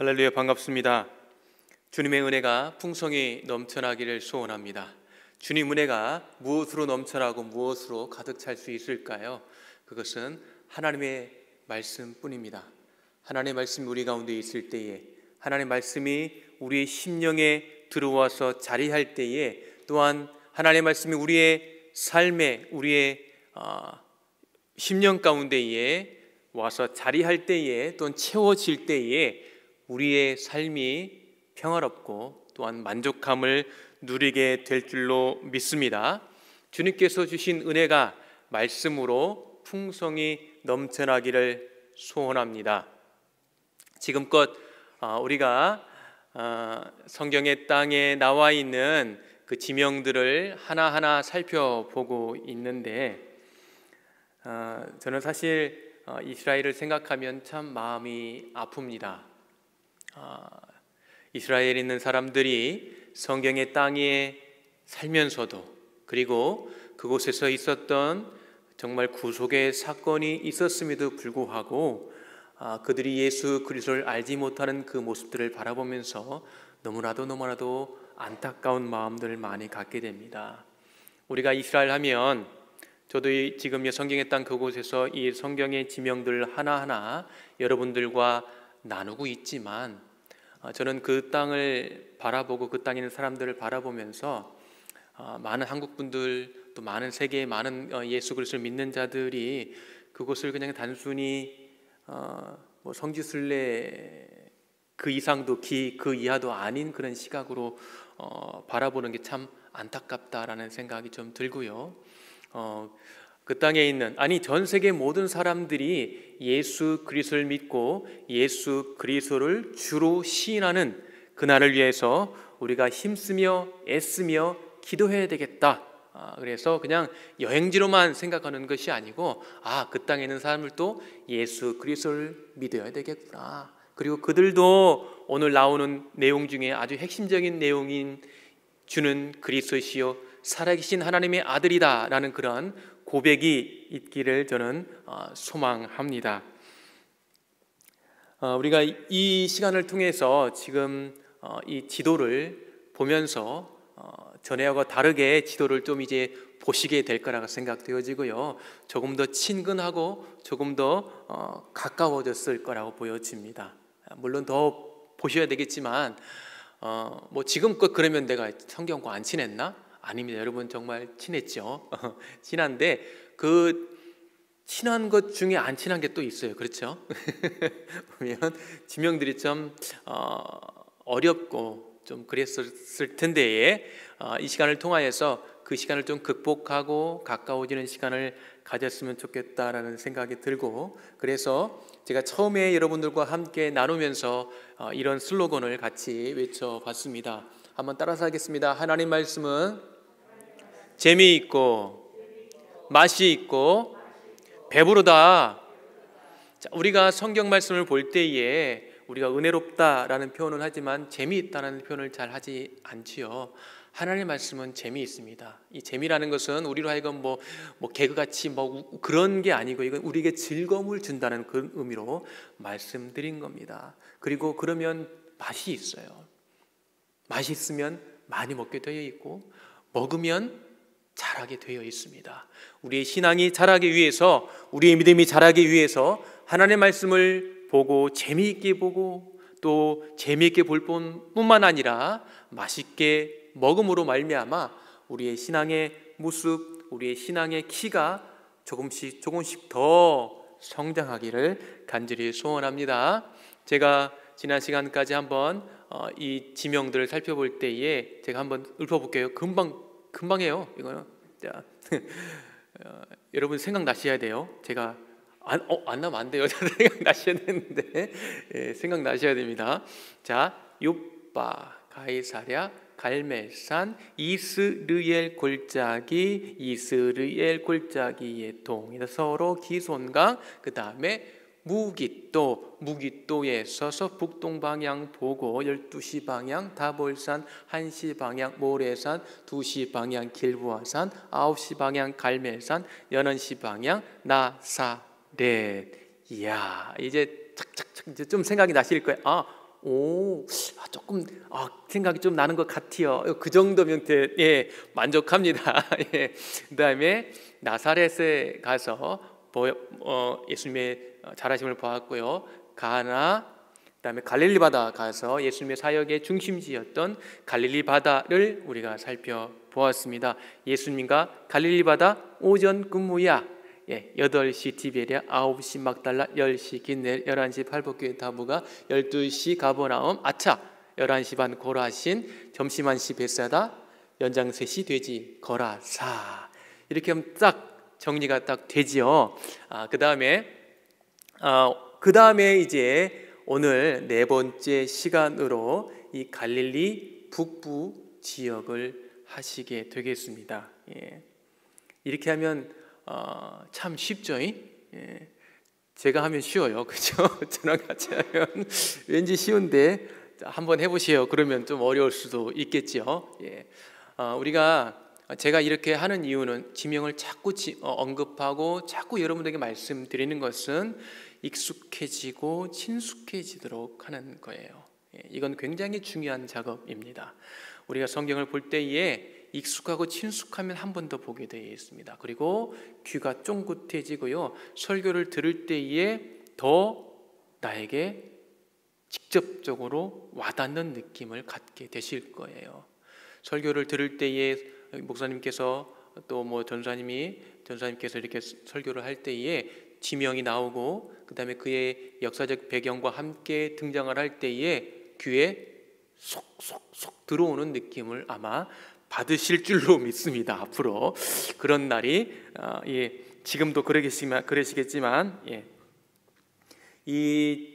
할렐루야, 반갑습니다. 주님의 은혜가 풍성히 넘쳐나기를 소원합니다. 주님 은혜가 무엇으로 넘쳐나고 무엇으로 가득 찰 수 있을까요? 그것은 하나님의 말씀뿐입니다. 하나님의 말씀이 우리 가운데 있을 때에, 하나님의 말씀이 우리의 심령에 들어와서 자리할 때에, 또한 하나님의 말씀이 우리의 삶에, 우리의 심령 가운데에 와서 자리할 때에, 또는 채워질 때에 우리의 삶이 평화롭고 또한 만족함을 누리게 될 줄로 믿습니다. 주님께서 주신 은혜가 말씀으로 풍성히 넘쳐나기를 소원합니다. 지금껏 우리가 성경의 땅에 나와 있는 그 지명들을 하나하나 살펴보고 있는데, 저는 사실 이스라엘을 생각하면 참 마음이 아픕니다. 이스라엘에 있는 사람들이 성경의 땅에 살면서도, 그리고 그곳에서 있었던 정말 구속의 사건이 있었음에도 불구하고 그들이 예수 그리스도를 알지 못하는 그 모습들을 바라보면서 너무나도 안타까운 마음들을 많이 갖게 됩니다. 우리가 이스라엘 하면, 저도 지금 성경의 땅 그곳에서 이 성경의 지명들 하나하나 여러분들과 나누고 있지만, 저는 그 땅을 바라보고 그 땅에 있는 사람들을 바라보면서 많은 한국분들, 또 많은 세계의 많은 예수 그리스도를 믿는 자들이 그곳을 그냥 단순히 성지순례 그 이상도 그 이하도 아닌 그런 시각으로 바라보는 게 참 안타깝다라는 생각이 좀 들고요. 그 땅에 있는, 전 세계 모든 사람들이 예수 그리스도를 믿고 예수 그리스도를 주로 시인하는 그날을 위해서 우리가 힘쓰며 애쓰며 기도해야 되겠다. 그래서 그냥 여행지로만 생각하는 것이 아니고, 그 땅에 있는 사람들도 예수 그리스도를 믿어야 되겠구나. 그리고 그들도 오늘 나오는 내용 중에 아주 핵심적인 내용인 주는 그리스도시요 살아계신 하나님의 아들이다 라는 그런 고백이 있기를 저는 소망합니다. 우리가 이 시간을 통해서 지금 이 지도를 보면서 전에하고 다르게 지도를 좀 이제 보시게 될 거라고 생각되어지고요, 조금 더 친근하고 조금 더 가까워졌을 거라고 보여집니다. 물론 더 보셔야 되겠지만, 지금껏 그러면 내가 성경과 안 친했나? 아닙니다. 여러분 정말 친했죠. 친한데 그 친한 것 중에 안 친한 게 또 있어요. 그렇죠? 보면 지명들이 좀 어렵고 좀 그랬을 텐데, 이 시간을 통하여서 그 시간을 좀 극복하고 가까워지는 시간을 가졌으면 좋겠다라는 생각이 들고, 그래서 제가 처음에 여러분들과 함께 나누면서 이런 슬로건을 같이 외쳐봤습니다. 한번 따라서 하겠습니다. 하나님 말씀은 재미있고 맛이 있고 배부르다. 우리가 성경 말씀을 볼 때에 우리가 은혜롭다라는 표현을 하지만 재미있다는 표현을 잘 하지 않지요. 하나님의 말씀은 재미있습니다. 이 재미라는 것은 우리로 하여금 개그같이 그런 게 아니고, 이건 우리에게 즐거움을 준다는 그런 의미로 말씀드린 겁니다. 그리고 그러면 맛이 있어요. 맛이 있으면 많이 먹게 되어 있고, 먹으면 자라게 되어 있습니다. 우리의 신앙이 자라기 위해서, 우리의 믿음이 자라기 위해서 하나님의 말씀을 보고 재미있게 보고, 또 재미있게 볼 뿐만 아니라 맛있게 먹음으로 말미암아 우리의 신앙의 모습, 우리의 신앙의 키가 조금씩 더 성장하기를 간절히 소원합니다. 제가 지난 시간까지 한번 이 지명들을 살펴볼 때에 제가 한번 읊어볼게요. 금방 해요. 이거는 자, 여러분 생각나셔야 돼요. 제가 안 나면 안 돼요. 생각나셔야 되는데, 생각나셔야 됩니다. 자, 요빠, 가이사랴, 갈멜산, 이스르엘 골짜기의 동, 서로 기손강, 그 다음에 무깃도에 서서 북동방향 보고 12시 방향 다볼산, 1시 방향 모래산, 2시 방향 길보아산, 9시 방향 갈멜산, 11시 방향 나사렛. 이야, 이제 착착착 좀 생각이 나실 거예요. 조금 생각이 좀 나는 것 같아요. 그 정도면 만족합니다. 예. 그다음에 나사렛에 가서 예수님의 잘하심을 보았고요. 가나, 그다음에 갈릴리 바다 가서 예수님의 사역의 중심지였던 갈릴리 바다를 우리가 살펴보았습니다. 예수님과 갈릴리 바다 오전 근무야. 8시 디베랴, 9시 막달라, 10시 긴넬, 11시 팔복교회 다부가, 12시 가버나움, 11시 반 고라신, 점심 1시 베사다, 연장 3시 돼지 거라사. 이렇게 하면 딱 정리가 딱 되지요. 그 다음에 이제 오늘 네 번째 시간으로 이 갈릴리 북부 지역을 하시게 되겠습니다. 이렇게 하면 참 쉽죠? 제가 하면 쉬워요, 그렇죠? 저랑 같이 하면 왠지 쉬운데 한번 해보세요. 그러면 좀 어려울 수도 있겠죠. 제가 이렇게 하는 이유는 지명을 자꾸 언급하고 자꾸 여러분들에게 말씀드리는 것은 익숙해지고 친숙해지도록 하는 거예요. 이건 굉장히 중요한 작업입니다. 우리가 성경을 볼 때에 익숙하고 친숙하면 한 번 더 보게 되어 있습니다. 그리고 귀가 쫑긋해지고요. 설교를 들을 때에 더 나에게 직접적으로 와닿는 느낌을 갖게 되실 거예요. 설교를 들을 때에 목사님께서 또 전사님께서 이렇게 설교를 할 때에 지명이 나오고 그다음에 그의 역사적 배경과 함께 등장을 할 때에 귀에 속속속 들어오는 느낌을 아마 받으실 줄로 믿습니다. 앞으로 그런 날이 지금도 그러시겠지만 이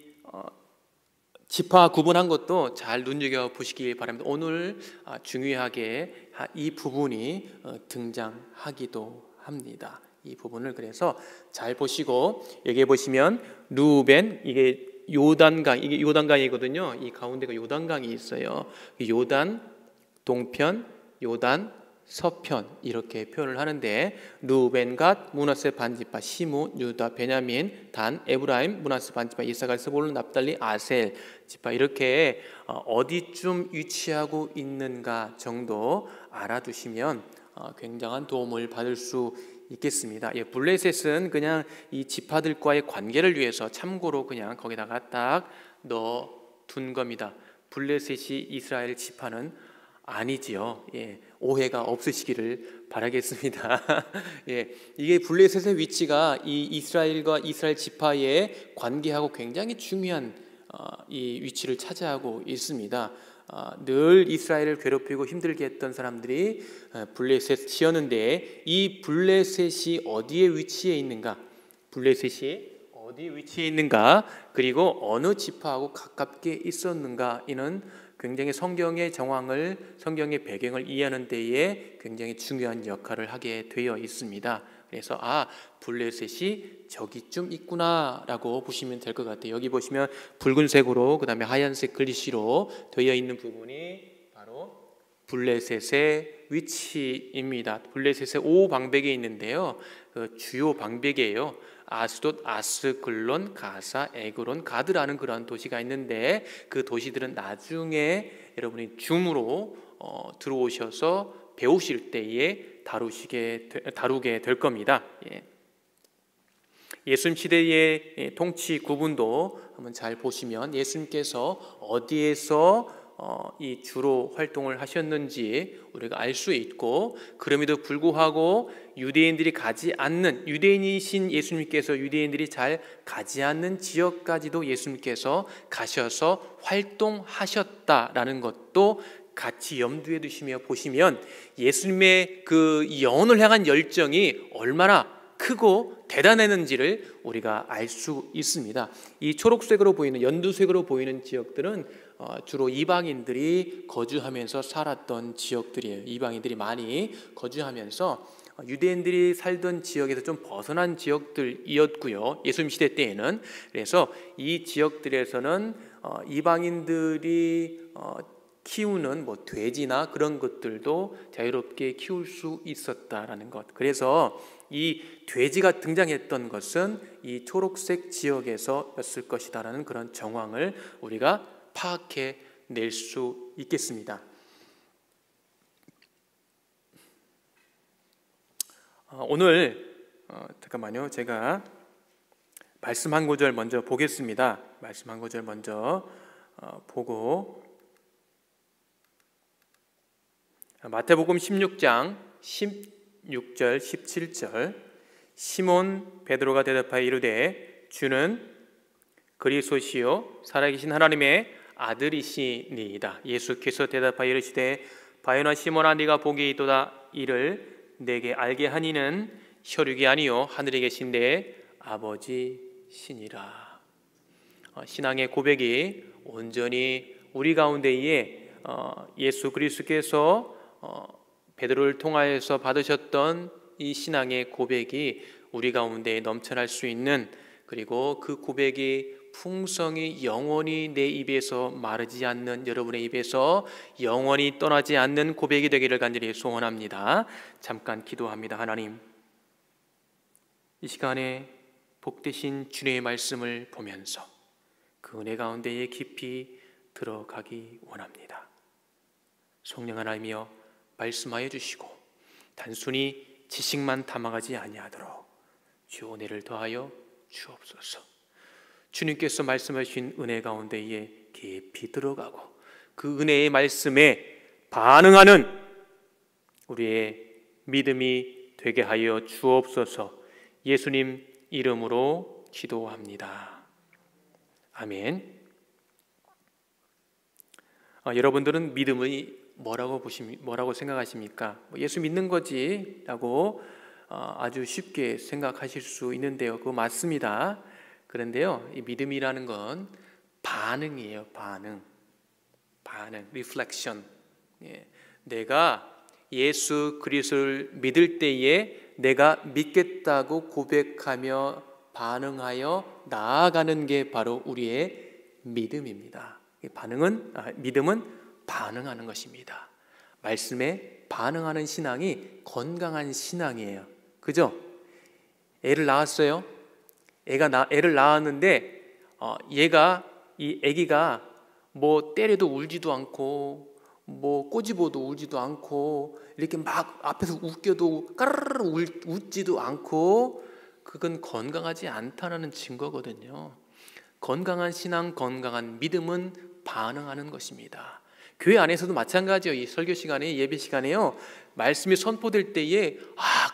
지파 구분한 것도 잘 눈여겨 보시길 바랍니다. 오늘 중요하게 이 부분이 등장하기도 합니다. 이 부분을 그래서 잘 보시고 여기에 보시면 루벤, 이게 요단강이거든요. 이 가운데가 요단강이 있어요. 요단 동편, 요단 서편 이렇게 표현을 하는데 루벤, 갓, 므낫세 반지파, 시므, 유다, 베냐민, 단, 에브라임, 므낫세 반지파, 이사갈, 스볼론, 납달리, 아셀 지파 이렇게 어디쯤 위치하고 있는가 정도 알아두시면 굉장한 도움을 받을 수 있겠습니다. 블레셋은 그냥 이 지파들과의 관계를 위해서 참고로 그냥 거기다가 딱 넣어둔 겁니다. 블레셋이 이스라엘 지파는 아니지요. 오해가 없으시기를 바라겠습니다. 이게 블레셋의 위치가 이 이스라엘과 이스라엘 지파의 관계하고 굉장히 중요한 이 위치를 차지하고 있습니다. 늘 이스라엘을 괴롭히고 힘들게 했던 사람들이 블레셋이었는데 이 블레셋이 어디에 위치해 있는가? 그리고 어느 지파하고 가깝게 있었는가? 이는 굉장히 성경의 정황을, 성경의 배경을 이해하는 데에 굉장히 중요한 역할을 하게 되어 있습니다. 그래서 블레셋이 저기쯤 있구나라고 보시면 될 것 같아요. 여기 보시면 붉은색으로 그다음에 하얀색 글씨로 되어 있는 부분이 바로 블레셋의 위치입니다. 블레셋의 5방백이 있는데요. 그 주요 방백이에요. 아스돗, 아스글론, 가사, 에그론, 가드라는 그러한 도시가 있는데 그 도시들은 나중에 여러분이 줌으로 들어오셔서 배우실 때에 다루게 될 겁니다. 예수님 시대의 통치 구분도 한번 잘 보시면 예수님께서 어디에서 이 주로 활동을 하셨는지 우리가 알 수 있고, 그럼에도 불구하고 유대인이신 예수님께서 유대인들이 잘 가지 않는 지역까지도 예수님께서 가셔서 활동하셨다라는 것도 같이 염두에 두시며 보시면 예수님의 그 영혼을 향한 열정이 얼마나 크고 대단했는지를 우리가 알 수 있습니다. 이 초록색으로 보이는, 연두색으로 보이는 지역들은 주로 이방인들이 거주하면서 살았던 지역들이에요. 이방인들이 많이 거주하면서 유대인들이 살던 지역에서 좀 벗어난 지역들이었고요. 예수님 시대 때에는. 그래서 이 지역들에서는 이방인들이 키우는 돼지나 그런 것들도 자유롭게 키울 수 있었다라는 것. 그래서 이 돼지가 등장했던 것은 이 초록색 지역에서였을 것이다라는 그런 정황을 우리가 파악해 낼 수 있겠습니다. 오늘 잠깐만요. 제가 말씀 한 구절 먼저 보겠습니다. 말씀 한 구절 먼저 보고, 마태복음 16장 16절 17절, 시몬 베드로가 대답하여 이르되 주는 그리스도시요 살아계신 하나님의 아들이시니이다. 예수께서 대답하여 이르시되 바요나 시몬아 네가 복이 있도다. 이를 내게 알게 하니는 혈육이 아니요 하늘에 계신 내 아버지시니라. 신앙의 고백이 온전히 우리 가운데에 예수 그리스도께서 베드로를 통하여서 받으셨던 이 신앙의 고백이 우리 가운데에 넘쳐날 수 있는, 그리고 그 고백이 풍성이 영원히 내 입에서 마르지 않는, 여러분의 입에서 영원히 떠나지 않는 고백이 되기를 간절히 소원합니다. 잠깐 기도합니다. 하나님, 이 시간에 복되신 주님의 말씀을 보면서 그 은혜 가운데에 깊이 들어가기 원합니다. 성령 하나님이여 말씀하여 주시고 단순히 지식만 담아가지 아니하도록 주 은혜를 더하여 주옵소서. 주님께서 말씀하신 은혜 가운데에 깊이 들어가고 그 은혜의 말씀에 반응하는 우리의 믿음이 되게 하여 주옵소서. 예수님 이름으로 기도합니다. 아멘. 여러분들은 믿음이 뭐라고 생각하십니까? 예수 믿는 거지 라고 아주 쉽게 생각하실 수 있는데요, 그거 맞습니다. 그런데요, 이 믿음이라는 건 반응이에요. 반응, reflection. 내가 예수 그리스도를 믿을 때에 내가 믿겠다고 고백하며 반응하여 나아가는 게 바로 우리의 믿음입니다. 믿음은 반응하는 것입니다. 말씀에 반응하는 신앙이 건강한 신앙이에요. 그죠? 애를 낳았어요. 애를 낳았는데 이 아기가 뭐 때려도 울지도 않고 뭐 꼬집어도 울지도 않고 이렇게 막 앞에서 웃겨도 까르르 웃지도 않고, 그건 건강하지 않다는 증거거든요. 건강한 신앙, 건강한 믿음은 반응하는 것입니다. 교회 안에서도 마찬가지예요. 이 설교 시간에, 예배 시간에요, 말씀이 선포될 때에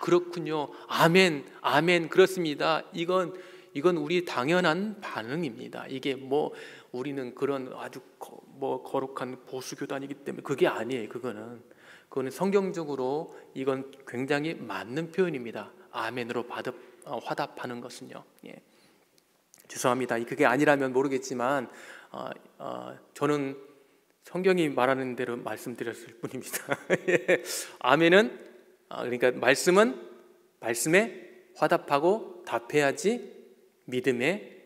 그렇군요, 아멘, 아멘, 그렇습니다, 이건 우리 당연한 반응입니다. 이게 뭐 우리는 그런 아주 거룩한 보수교단이기 때문에 그게 아니에요. 그거는 성경적으로 이건 굉장히 맞는 표현입니다. 아멘으로 화답하는 것은요. 죄송합니다. 그게 아니라면 모르겠지만 저는 성경이 말하는 대로 말씀드렸을 뿐입니다. 아멘은 그러니까 말씀에 화답하고 답해야지 믿음의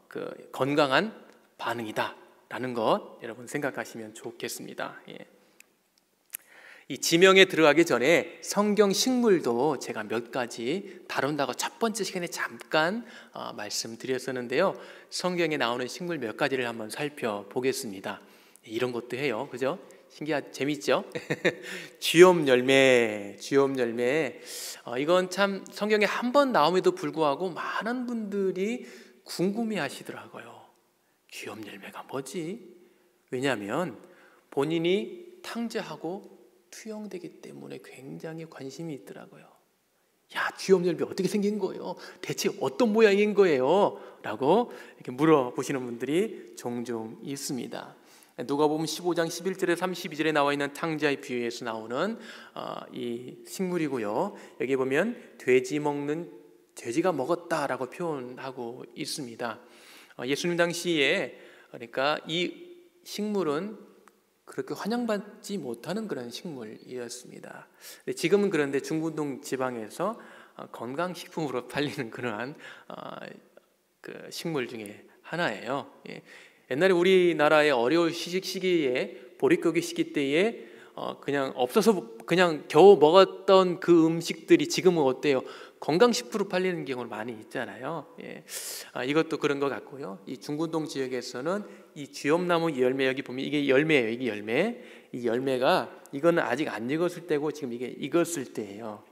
그 건강한 반응이다라는 것 여러분 생각하시면 좋겠습니다. 이 지명에 들어가기 전에 성경 식물도 제가 몇 가지 다룬다고 첫 번째 시간에 잠깐 말씀드렸었는데요. 성경에 나오는 식물 몇 가지를 한번 살펴보겠습니다. 이런 것도 해요, 그죠? 재밌죠? 쥐엄 열매. 이건 참 성경에 한 번 나옴에도 불구하고 많은 분들이 궁금해하시더라고요. 쥐엄 열매가 뭐지? 왜냐하면 본인이 탕자하고 투영되기 때문에 굉장히 관심이 있더라고요. 야, 쥐엄 열매 어떻게 생긴 거예요? 대체 어떤 모양인 거예요? 라고 이렇게 물어보시는 분들이 종종 있습니다. 누가복음 15장 11절에 32절에 나와 있는 탕자의 비유에서 나오는 이 식물이고요. 여기 보면 돼지가 먹었다라고 표현하고 있습니다. 예수님 당시에 그러니까 이 식물은 그렇게 환영받지 못하는 그런 식물이었습니다. 지금은 그런데 중부동 지방에서 건강식품으로 팔리는 그러한 그 식물 중에 하나예요. 옛날에 우리나라의 어려운 시기에 보릿고기 시기 때에 그냥 없어서 그냥 겨우 먹었던 그 음식들이 지금은 어때요? 건강식품으로 팔리는 경우는 많이 있잖아요. 예. 이것도 그런 것 같고요. 이 중군동 지역에서는 이 쥐엄나무 열매, 여기 보면 이게 열매예요. 이게 열매. 이 열매가 이거는 아직 안 익었을 때고 지금 이게 익었을 때예요.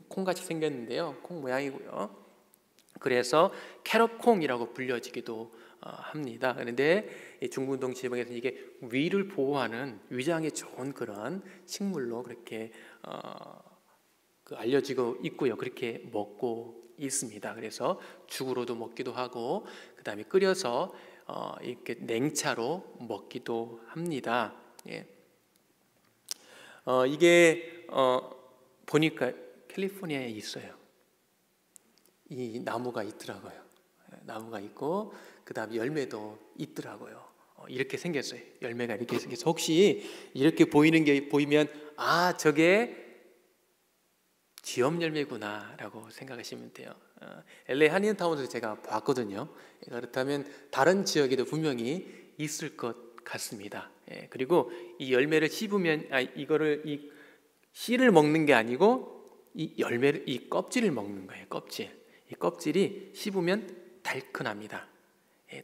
콩같이 생겼는데요. 콩 모양이고요. 그래서 캐럿콩이라고 불려지기도 합니다. 그런데 중군동 지방에서 이게 위를 보호하는 위장에 좋은 그런 식물로 그렇게 알려지고 있고요. 그렇게 먹고 있습니다. 그래서 죽으로도 먹기도 하고, 그 다음에 끓여서 이렇게 냉차로 먹기도 합니다. 예. 이게 보니까 캘리포니아에 있어요. 이 나무가 있더라고요. 나무가 있고 그 다음 열매도 있더라고요. 이렇게 생겼어요. 열매가 이렇게 생겨서 혹시 이렇게 보이는 게 보이면 저게 쥐엄 열매구나 라고 생각하시면 돼요. LA 한인타운에서 제가 봤거든요. 그렇다면 다른 지역에도 분명히 있을 것 같습니다. 그리고 이 열매를 씹으면 이거를 이 씨를 먹는 게 아니고 이 열매를 이 껍질을 먹는 거예요. 껍질. 이 껍질이 씹으면 달큰합니다.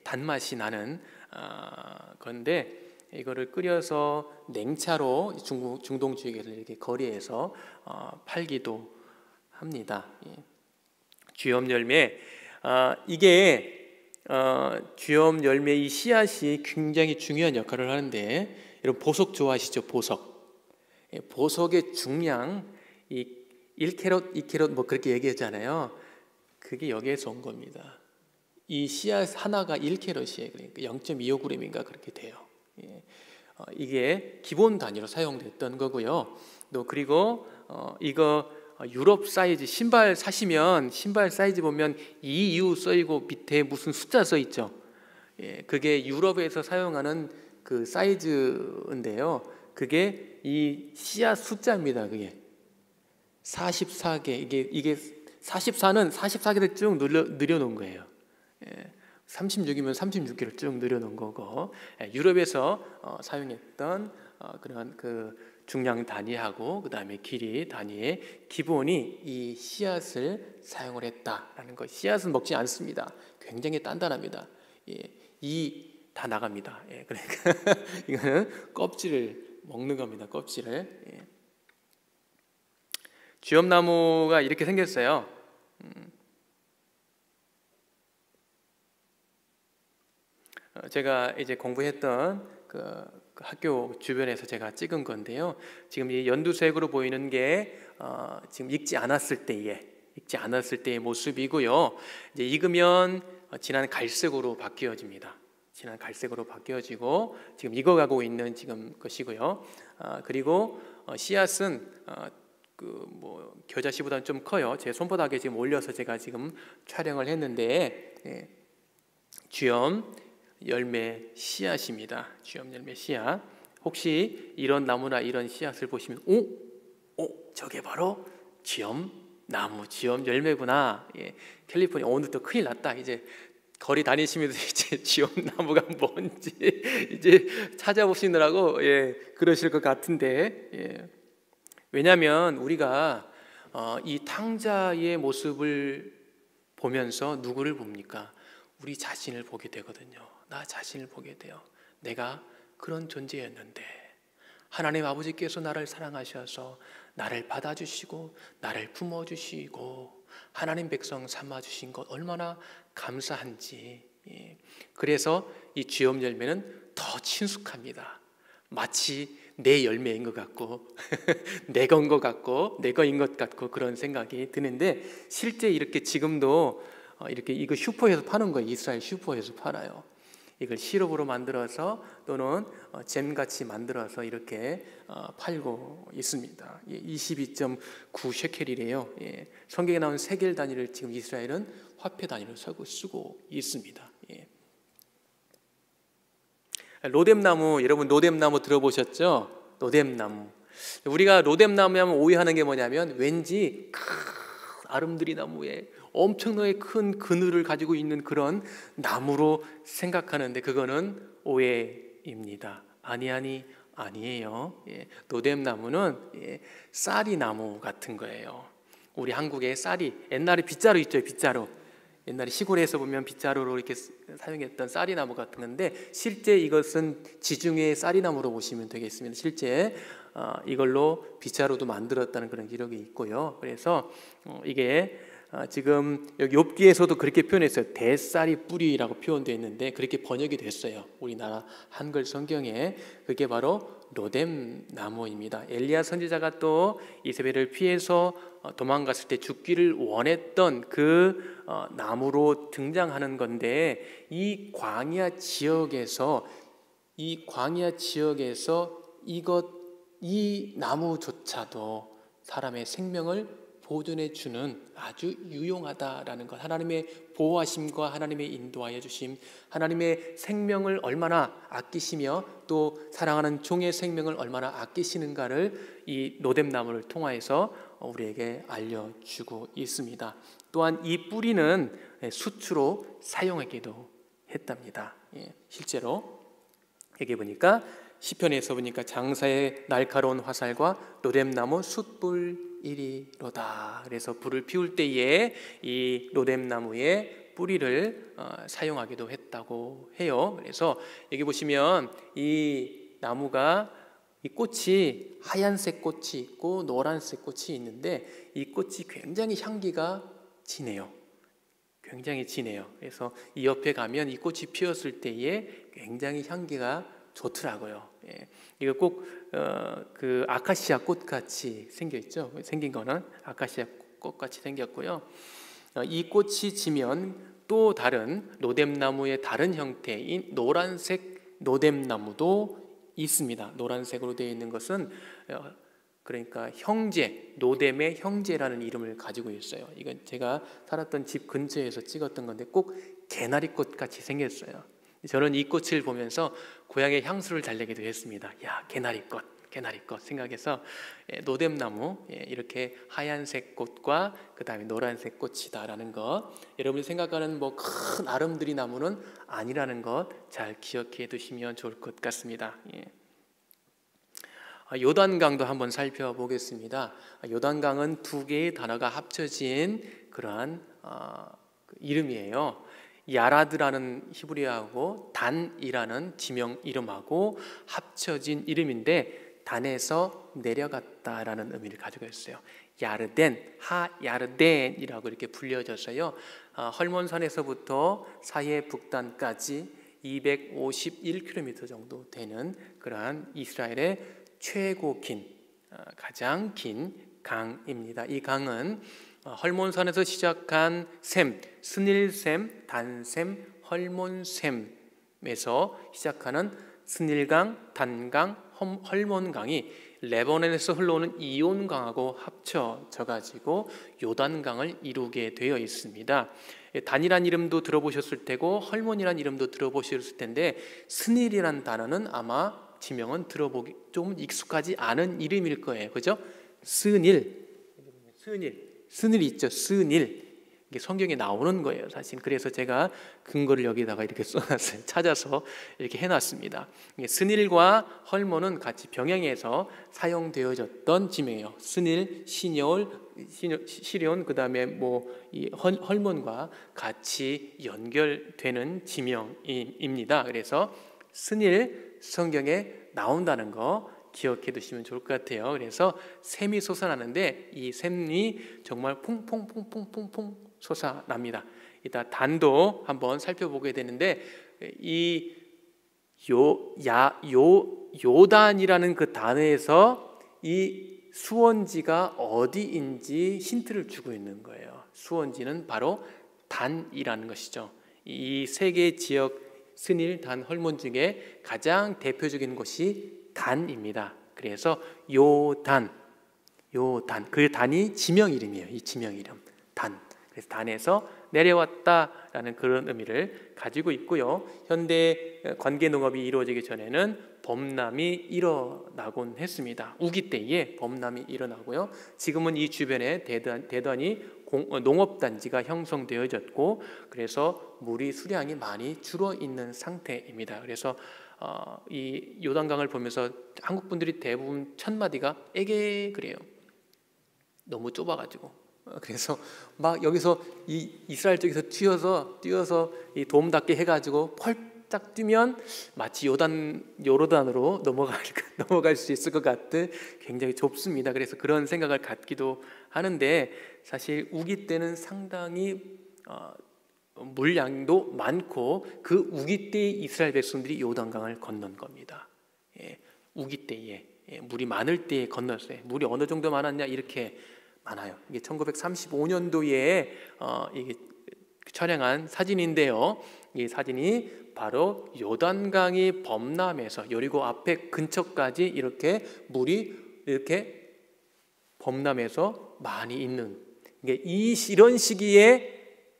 단맛이 나는 건데 이거를 끓여서 냉차로 중동 지역에서 이렇게 거리에서 팔기도 합니다. 쥐엄 열매, 이게 쥐엄 열매 이 씨앗이 굉장히 중요한 역할을 하는데, 여러분 보석 좋아하시죠? 보석의 중량 이 1캐럿, 2캐럿 뭐 그렇게 얘기하잖아요. 그게 여기에서 온 겁니다. 이 씨앗 하나가 1캐럿이에요. 그러니까 0.25g인가 그렇게 돼요. 이게 기본 단위로 사용됐던 거고요. 또 그리고 이거 유럽 사이즈 신발 사시면 신발 사이즈 보면 EU 써 있고 밑에 무슨 숫자 써 있죠. 그게 유럽에서 사용하는 그 사이즈인데요. 그게 이 씨앗 숫자입니다. 그게 44개. 이게 44는 44개를 쭉 늘여놓은 거예요. 36이면 36개를 쭉 늘여놓은 거고, 유럽에서 사용했던 그런 그 중량 단위하고 그 다음에 길이 단위의 기본이 이 씨앗을 사용을 했다라는 것. 씨앗은 먹지 않습니다. 굉장히 단단합니다. 이 다 나갑니다. 그러니까 이거는 껍질을 먹는 겁니다. 껍질을. 쥐엄나무가 이렇게 생겼어요. 제가 이제 공부했던 그 학교 주변에서 제가 찍은 건데요. 지금 이 연두색으로 보이는 게 지금 익지 않았을 때의 모습이고요. 이제 익으면 진한 갈색으로 바뀌어집니다. 진한 갈색으로 바뀌어지고 지금 익어가고 있는 지금 것이고요. 그리고 씨앗은 뭐 겨자씨보다는 좀 커요. 제 손바닥에 지금 올려서 제가 지금 촬영을 했는데, 쥐엄 열매 씨앗입니다. 쥐엄 열매 씨앗. 혹시 이런 나무나 이런 씨앗을 보시면 저게 바로 쥐엄 나무, 쥐엄 열매구나. 캘리포니아 오늘 또 큰일 났다. 이제 거리 다니시면서 이제 쥐엄 나무가 뭔지 이제 찾아보시느라고 그러실 것 같은데, 왜냐하면 우리가 이 탕자의 모습을 보면서 누구를 봅니까? 우리 자신을 보게 되거든요. 나 자신을 보게 돼요. 내가 그런 존재였는데 하나님 아버지께서 나를 사랑하셔서 나를 받아주시고 나를 품어주시고 하나님 백성 삼아주신 것 얼마나 감사한지. 그래서 이 쥐엄 열매는 더 친숙합니다. 마치 내 열매인 것 같고 내 건 것 같고 내 거인 것 같고 그런 생각이 드는데, 실제 이렇게 지금도 이렇게 이거 슈퍼에서 파는 거예요. 이스라엘 슈퍼에서 팔아요. 이걸 시럽으로 만들어서 또는 잼같이 만들어서 이렇게 팔고 있습니다. 22.9 셰켈이래요. 성경에 나온 세겔 단위를 지금 이스라엘은 화폐 단위로 쓰고 있습니다. 로뎀나무, 여러분 로뎀나무 들어보셨죠? 로뎀나무. 우리가 로뎀나무 하면 오해하는 게 뭐냐면 왠지 아름드리 나무에 엄청나게 큰 그늘을 가지고 있는 그런 나무로 생각하는데 그거는 오해입니다. 아니에요. 로뎀나무는 쌀이 나무 같은 거예요. 우리 한국에 쌀이 옛날에 빗자루 있죠, 빗자루. 옛날에 시골에서 보면 빗자루로 이렇게 사용했던 쌀이나무 같은 건데 실제 이것은 지중해 쌀이나무로 보시면 되겠습니다. 실제 이걸로 빗자루도 만들었다는 그런 기록이 있고요. 그래서 이게 지금 여기 욥기에서도 그렇게 표현했어요. 대쌀이 뿌리라고 표현되어 있는데 그렇게 번역이 됐어요. 우리나라 한글 성경에. 그게 바로 로뎀 나무입니다. 엘리야 선지자가 또 이세벨을 피해서 도망갔을 때 죽기를 원했던 그 나무로 등장하는 건데 이 광야 지역에서 이 나무조차도 사람의 생명을 보존해 주는 아주 유용하다라는 것, 하나님의 보호하심과 하나님의 인도하여 주심, 하나님의 생명을 얼마나 아끼시며 또 사랑하는 종의 생명을 얼마나 아끼시는가를 이 로뎀나무를 통하여서 우리에게 알려주고 있습니다. 또한 이 뿌리는 수추로 사용하기도 했답니다. 실제로 여기 보니까 시편에서 보니까 장사의 날카로운 화살과 로뎀나무 숯불이리로다. 그래서 불을 피울 때에 이 로뎀나무의 뿌리를 사용하기도 했다고 해요. 그래서 여기 보시면 이 나무가 이 꽃이 하얀색 꽃이 있고 노란색 꽃이 있는데 이 꽃이 굉장히 향기가 진해요. 굉장히 진해요. 그래서 이 옆에 가면 이 꽃이 피었을 때에 굉장히 향기가 좋더라고요. 이거 꼭 그 아카시아 꽃 같이 생겨 있죠. 생긴 거는 아카시아 꽃 같이 생겼고요. 이 꽃이 지면 또 다른 로뎀나무의 다른 형태인 노란색 로뎀나무도 있습니다. 노란색으로 되어 있는 것은 그러니까 형제, 로뎀의 형제라는 이름을 가지고 있어요. 이건 제가 살았던 집 근처에서 찍었던 건데 꼭 개나리꽃 같이 생겼어요. 저는 이 꽃을 보면서 고향의 향수를 달래기도 했습니다. 야, 개나리꽃 생각해서 로뎀나무 이렇게 하얀색 꽃과 그 다음에 노란색 꽃이다라는 것, 여러분이 생각하는 뭐 큰 아름드리 나무는 아니라는 것 잘 기억해 두시면 좋을 것 같습니다. 요단강도 한번 살펴보겠습니다. 요단강은 두 개의 단어가 합쳐진 그러한 이름이에요. 야라드라는 히브리어하고 단이라는 지명 이름하고 합쳐진 이름인데 단에서 내려갔다라는 의미를 가지고 있어요. 야르덴, 하야르덴이라고 이렇게 불려져서요. 헐몬산에서부터 사해 북단까지 251km 정도 되는 그러한 이스라엘의 최고 가장 긴 강입니다. 이 강은 헐몬산에서 시작한 샘, 스닐샘, 단샘, 헐몬샘에서 시작하는 스닐강, 단강, 헐몬강이 레바논에서 흘러오는 이온강하고 합쳐져 가지고 요단강을 이루게 되어 있습니다. 단이란 이름도 들어보셨을 테고 헐몬이란 이름도 들어보셨을 텐데 스닐이란 단어는 아마 지명은 들어보기 좀 익숙하지 않은 이름일 거예요. 그죠? 스닐 있죠. 스닐. 이게 성경에 나오는 거예요, 사실. 그래서 제가 근거를 여기다가 이렇게 써놨어요. 찾아서 이렇게 해놨습니다. 스닐과 헐몬은 같이 병행해서 사용되어졌던 지명이에요. 스닐, 시리온, 그 다음에 이 헐몬과 같이 연결되는 지명입니다. 그래서 스닐 성경에 나온다는 거 기억해 두시면 좋을 것 같아요. 그래서 샘이 솟아나는데 이 샘이 정말 퐁퐁퐁퐁퐁퐁 솟아납니다. 이따 단도 한번 살펴보게 되는데 이 요단이라는 그 단어에서 이 수원지가 어디인지 힌트를 주고 있는 거예요. 수원지는 바로 단이라는 것이죠. 이 세 개의 지역 스닐, 단, 헐몬 중에 가장 대표적인 곳이 단입니다. 그래서 요단, 그 단이 지명 이름이에요. 이 지명 이름, 단. 그래서 단에서 내려왔다라는 그런 의미를 가지고 있고요. 현대 관계 농업이 이루어지기 전에는 범람이 일어나곤 했습니다. 우기 때에 범람이 일어나고요. 지금은 이 주변에 대단히 농업단지가 형성되어졌고 그래서 물이 수량이 많이 줄어 있는 상태입니다. 그래서 이 요단강을 보면서 한국 분들이 대부분 첫 마디가 에게 그래요. 너무 좁아가지고 그래서 막 여기서 이 이스라엘 쪽에서 뛰어서 이 도움 닫게 해가지고 펄짝 뛰면 마치 요르단으로 넘어갈 수 있을 것 같은 굉장히 좁습니다. 그래서 그런 생각을 갖기도 하는데 사실 우기 때는 상당히 물량도 많고 그 우기 때에 이스라엘 백성들이 요단강을 건넌 겁니다. 우기 때에 물이 많을 때에 건넜어요. 물이 어느 정도 많았냐 이렇게 많아요. 이게 1935년도에 이게 촬영한 사진인데요. 이 사진이 바로 요단강이 범람해서 여리고 앞에 근처까지 이렇게 물이 이렇게 범람해서 많이 있는 이런 시기에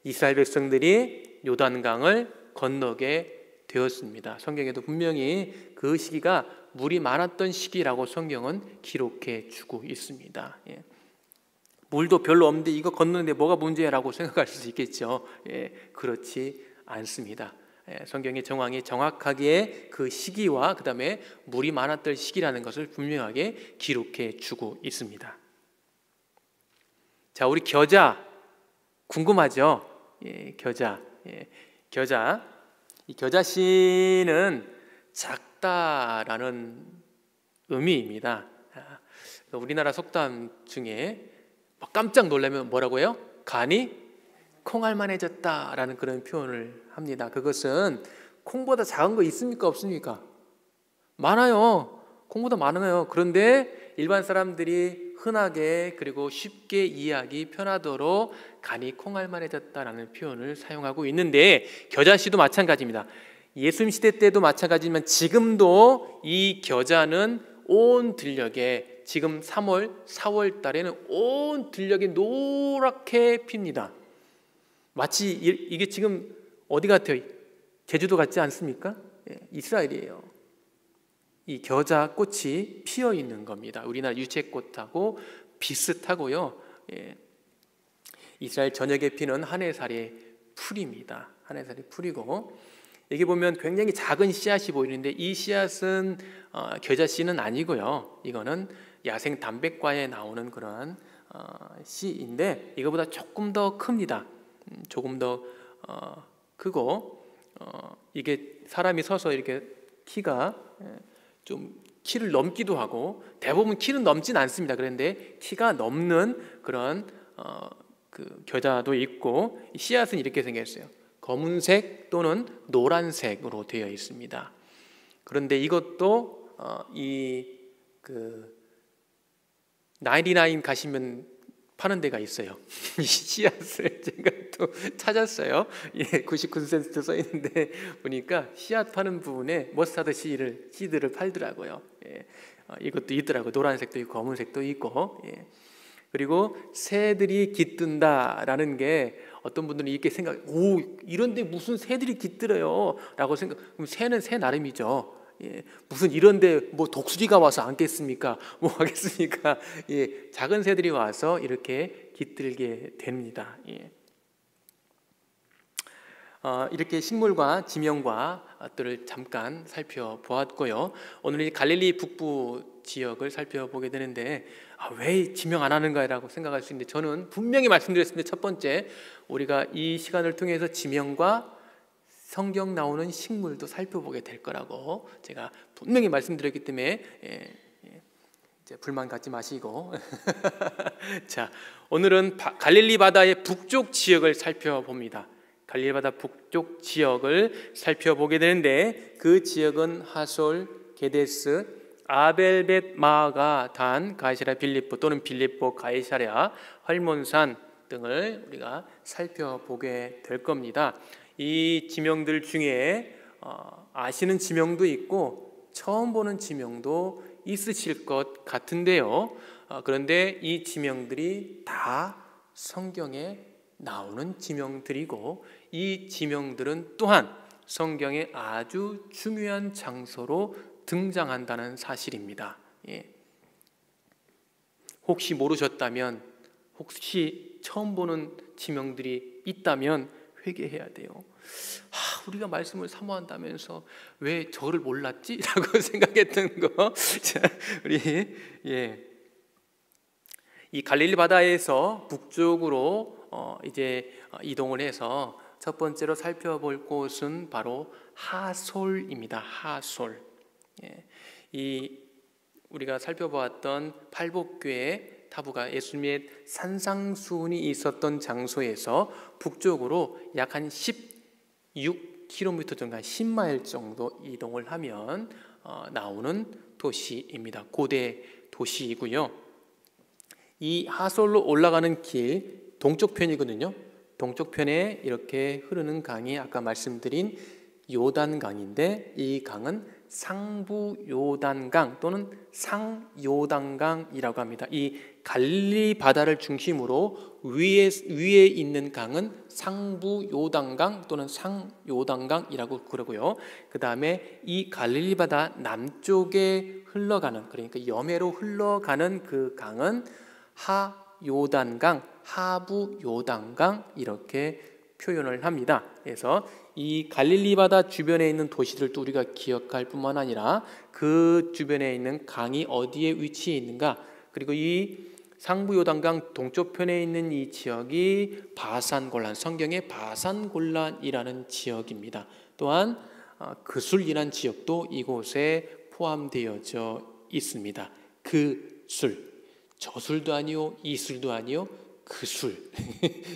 이스라엘 백성들이 요단강을 건너게 되었습니다. 성경에도 분명히 그 시기가 물이 많았던 시기라고 성경은 기록해 주고 있습니다. 물도 별로 없는데 이거 건너는데 뭐가 문제라고 생각할 수 있겠죠. 그렇지 않습니다. 성경의 정확하게 그 시기와 그 다음에 물이 많았던 시기라는 것을 분명하게 기록해 주고 있습니다. 자, 우리 겨자 궁금하죠? 겨자. 이 겨자씨는 작다라는 의미입니다. 우리나라 속담 중에 깜짝 놀라면 뭐라고요? 간이 콩알만해졌다라는 그런 표현을 합니다. 그것은 콩보다 작은 거 있습니까? 없습니까? 많아요. 콩보다 많아요. 그런데 일반 사람들이 흔하게 그리고 쉽게 이해하기 편하도록 간이 콩알만해졌다라는 표현을 사용하고 있는데 겨자씨도 마찬가지입니다. 예수님 시대 때도 마찬가지지만 지금도 이 겨자는 온 들녘에 지금 3월, 4월 달에는 온 들녘이 노랗게 핍니다. 마치 이게 지금 어디 같아요? 제주도 같지 않습니까? 이스라엘이에요. 이 겨자 꽃이 피어 있는 겁니다. 우리나라 유채꽃하고 비슷하고요. 이스라엘 전역에 피는 한해살의 풀입니다. 한해살의 풀이고 여기 보면 굉장히 작은 씨앗이 보이는데 이 씨앗은 겨자씨는 아니고요. 이거는 야생 담백과에 나오는 그런 씨인데 이거보다 조금 더 큽니다. 조금 더 크고 이게 사람이 서서 이렇게 키가 좀 키를 넘기도 하고 대부분 키는 넘진 않습니다. 그런데 키가 넘는 그런 그 겨자도 있고 씨앗은 이렇게 생겼어요. 검은색 또는 노란색으로 되어 있습니다. 그런데 이것도 그 99 가시면 파는 데가 있어요. 이 씨앗을 제가 또 찾았어요. 99센트 써 있는데 보니까 씨앗 파는 부분에 머스타드 씨드를 팔더라고요. 이것도 있더라고요. 노란색도 있고 검은색도 있고. 그리고 새들이 깃든다라는 게 어떤 분들은 이렇게 오, 이런데 무슨 새들이 깃들어요? 라고 그럼 새는 새 나름이죠. 무슨 이런데 뭐 독수리가 와서 앉겠습니까? 뭐 하겠습니까? 작은 새들이 와서 이렇게 깃들게 됩니다. 이렇게 식물과 지명과들을 잠깐 살펴보았고요. 오늘 이 갈릴리 북부 지역을 살펴보게 되는데 왜 지명 안 하는가라고 생각할 수 있는데 저는 분명히 말씀드렸습니다. 첫 번째, 우리가 이 시간을 통해서 지명과 성경 나오는 식물도 살펴보게 될 거라고 제가 분명히 말씀드렸기 때문에 이제 불만 갖지 마시고 자, 오늘은 갈릴리 바다의 북쪽 지역을 살펴봅니다. 갈릴리 바다 북쪽 지역을 살펴보게 되는데 그 지역은 하솔, 게데스, 아벨벳 마아가 단, 가이사랴 빌립보 또는 빌립보 가이사랴, 활몬산 등을 우리가 살펴보게 될 겁니다. 이 지명들 중에 아시는 지명도 있고 처음 보는 지명도 있으실 것 같은데요. 그런데 이 지명들이 다 성경에 나오는 지명들이고 이 지명들은 또한 성경의 아주 중요한 장소로 등장한다는 사실입니다. 혹시 모르셨다면, 혹시 처음 보는 지명들이 있다면 회개해야 돼요. 우리가 말씀을 사모한다면서 왜 저를 몰랐지? 라고 생각했던 거. 자, 우리 이 갈릴리 바다에서 북쪽으로 이제 이동을 해서 첫 번째로 살펴볼 곳은 바로 하솔입니다. 하솔. 이 우리가 살펴보았던 팔복교회 타부가 예수님의 산상수훈이 있었던 장소에서 북쪽으로 약 한 16km 정도, 한 10마일 정도 이동을 하면 나오는 도시입니다. 고대 도시이고요. 이 하솔로 올라가는 길 동쪽 편이거든요. 동쪽 편에 이렇게 흐르는 강이 아까 말씀드린 요단강인데, 이 강은 상부 요단강 또는 상요단강이라고 합니다. 이 갈릴리 바다를 중심으로 위에 있는 강은 상부 요단강 또는 상요단강이라고 그러고요. 그 다음에 이 갈릴리 바다 남쪽에 흘러가는, 그러니까 염해로 흘러가는 그 강은 하요단강, 하부 요단강 이렇게 표현을 합니다. 그래서 이 갈릴리 바다 주변에 있는 도시들도 우리가 기억할 뿐만 아니라 그 주변에 있는 강이 어디에 위치해 있는가, 그리고 이 상부 요단강 동쪽 편에 있는 이 지역이 바산골란, 성경의 바산골란이라는 지역입니다. 또한 그술이라는 지역도 이곳에 포함되어져 있습니다. 그술, 저술도 아니요, 이술도 아니요, 그술.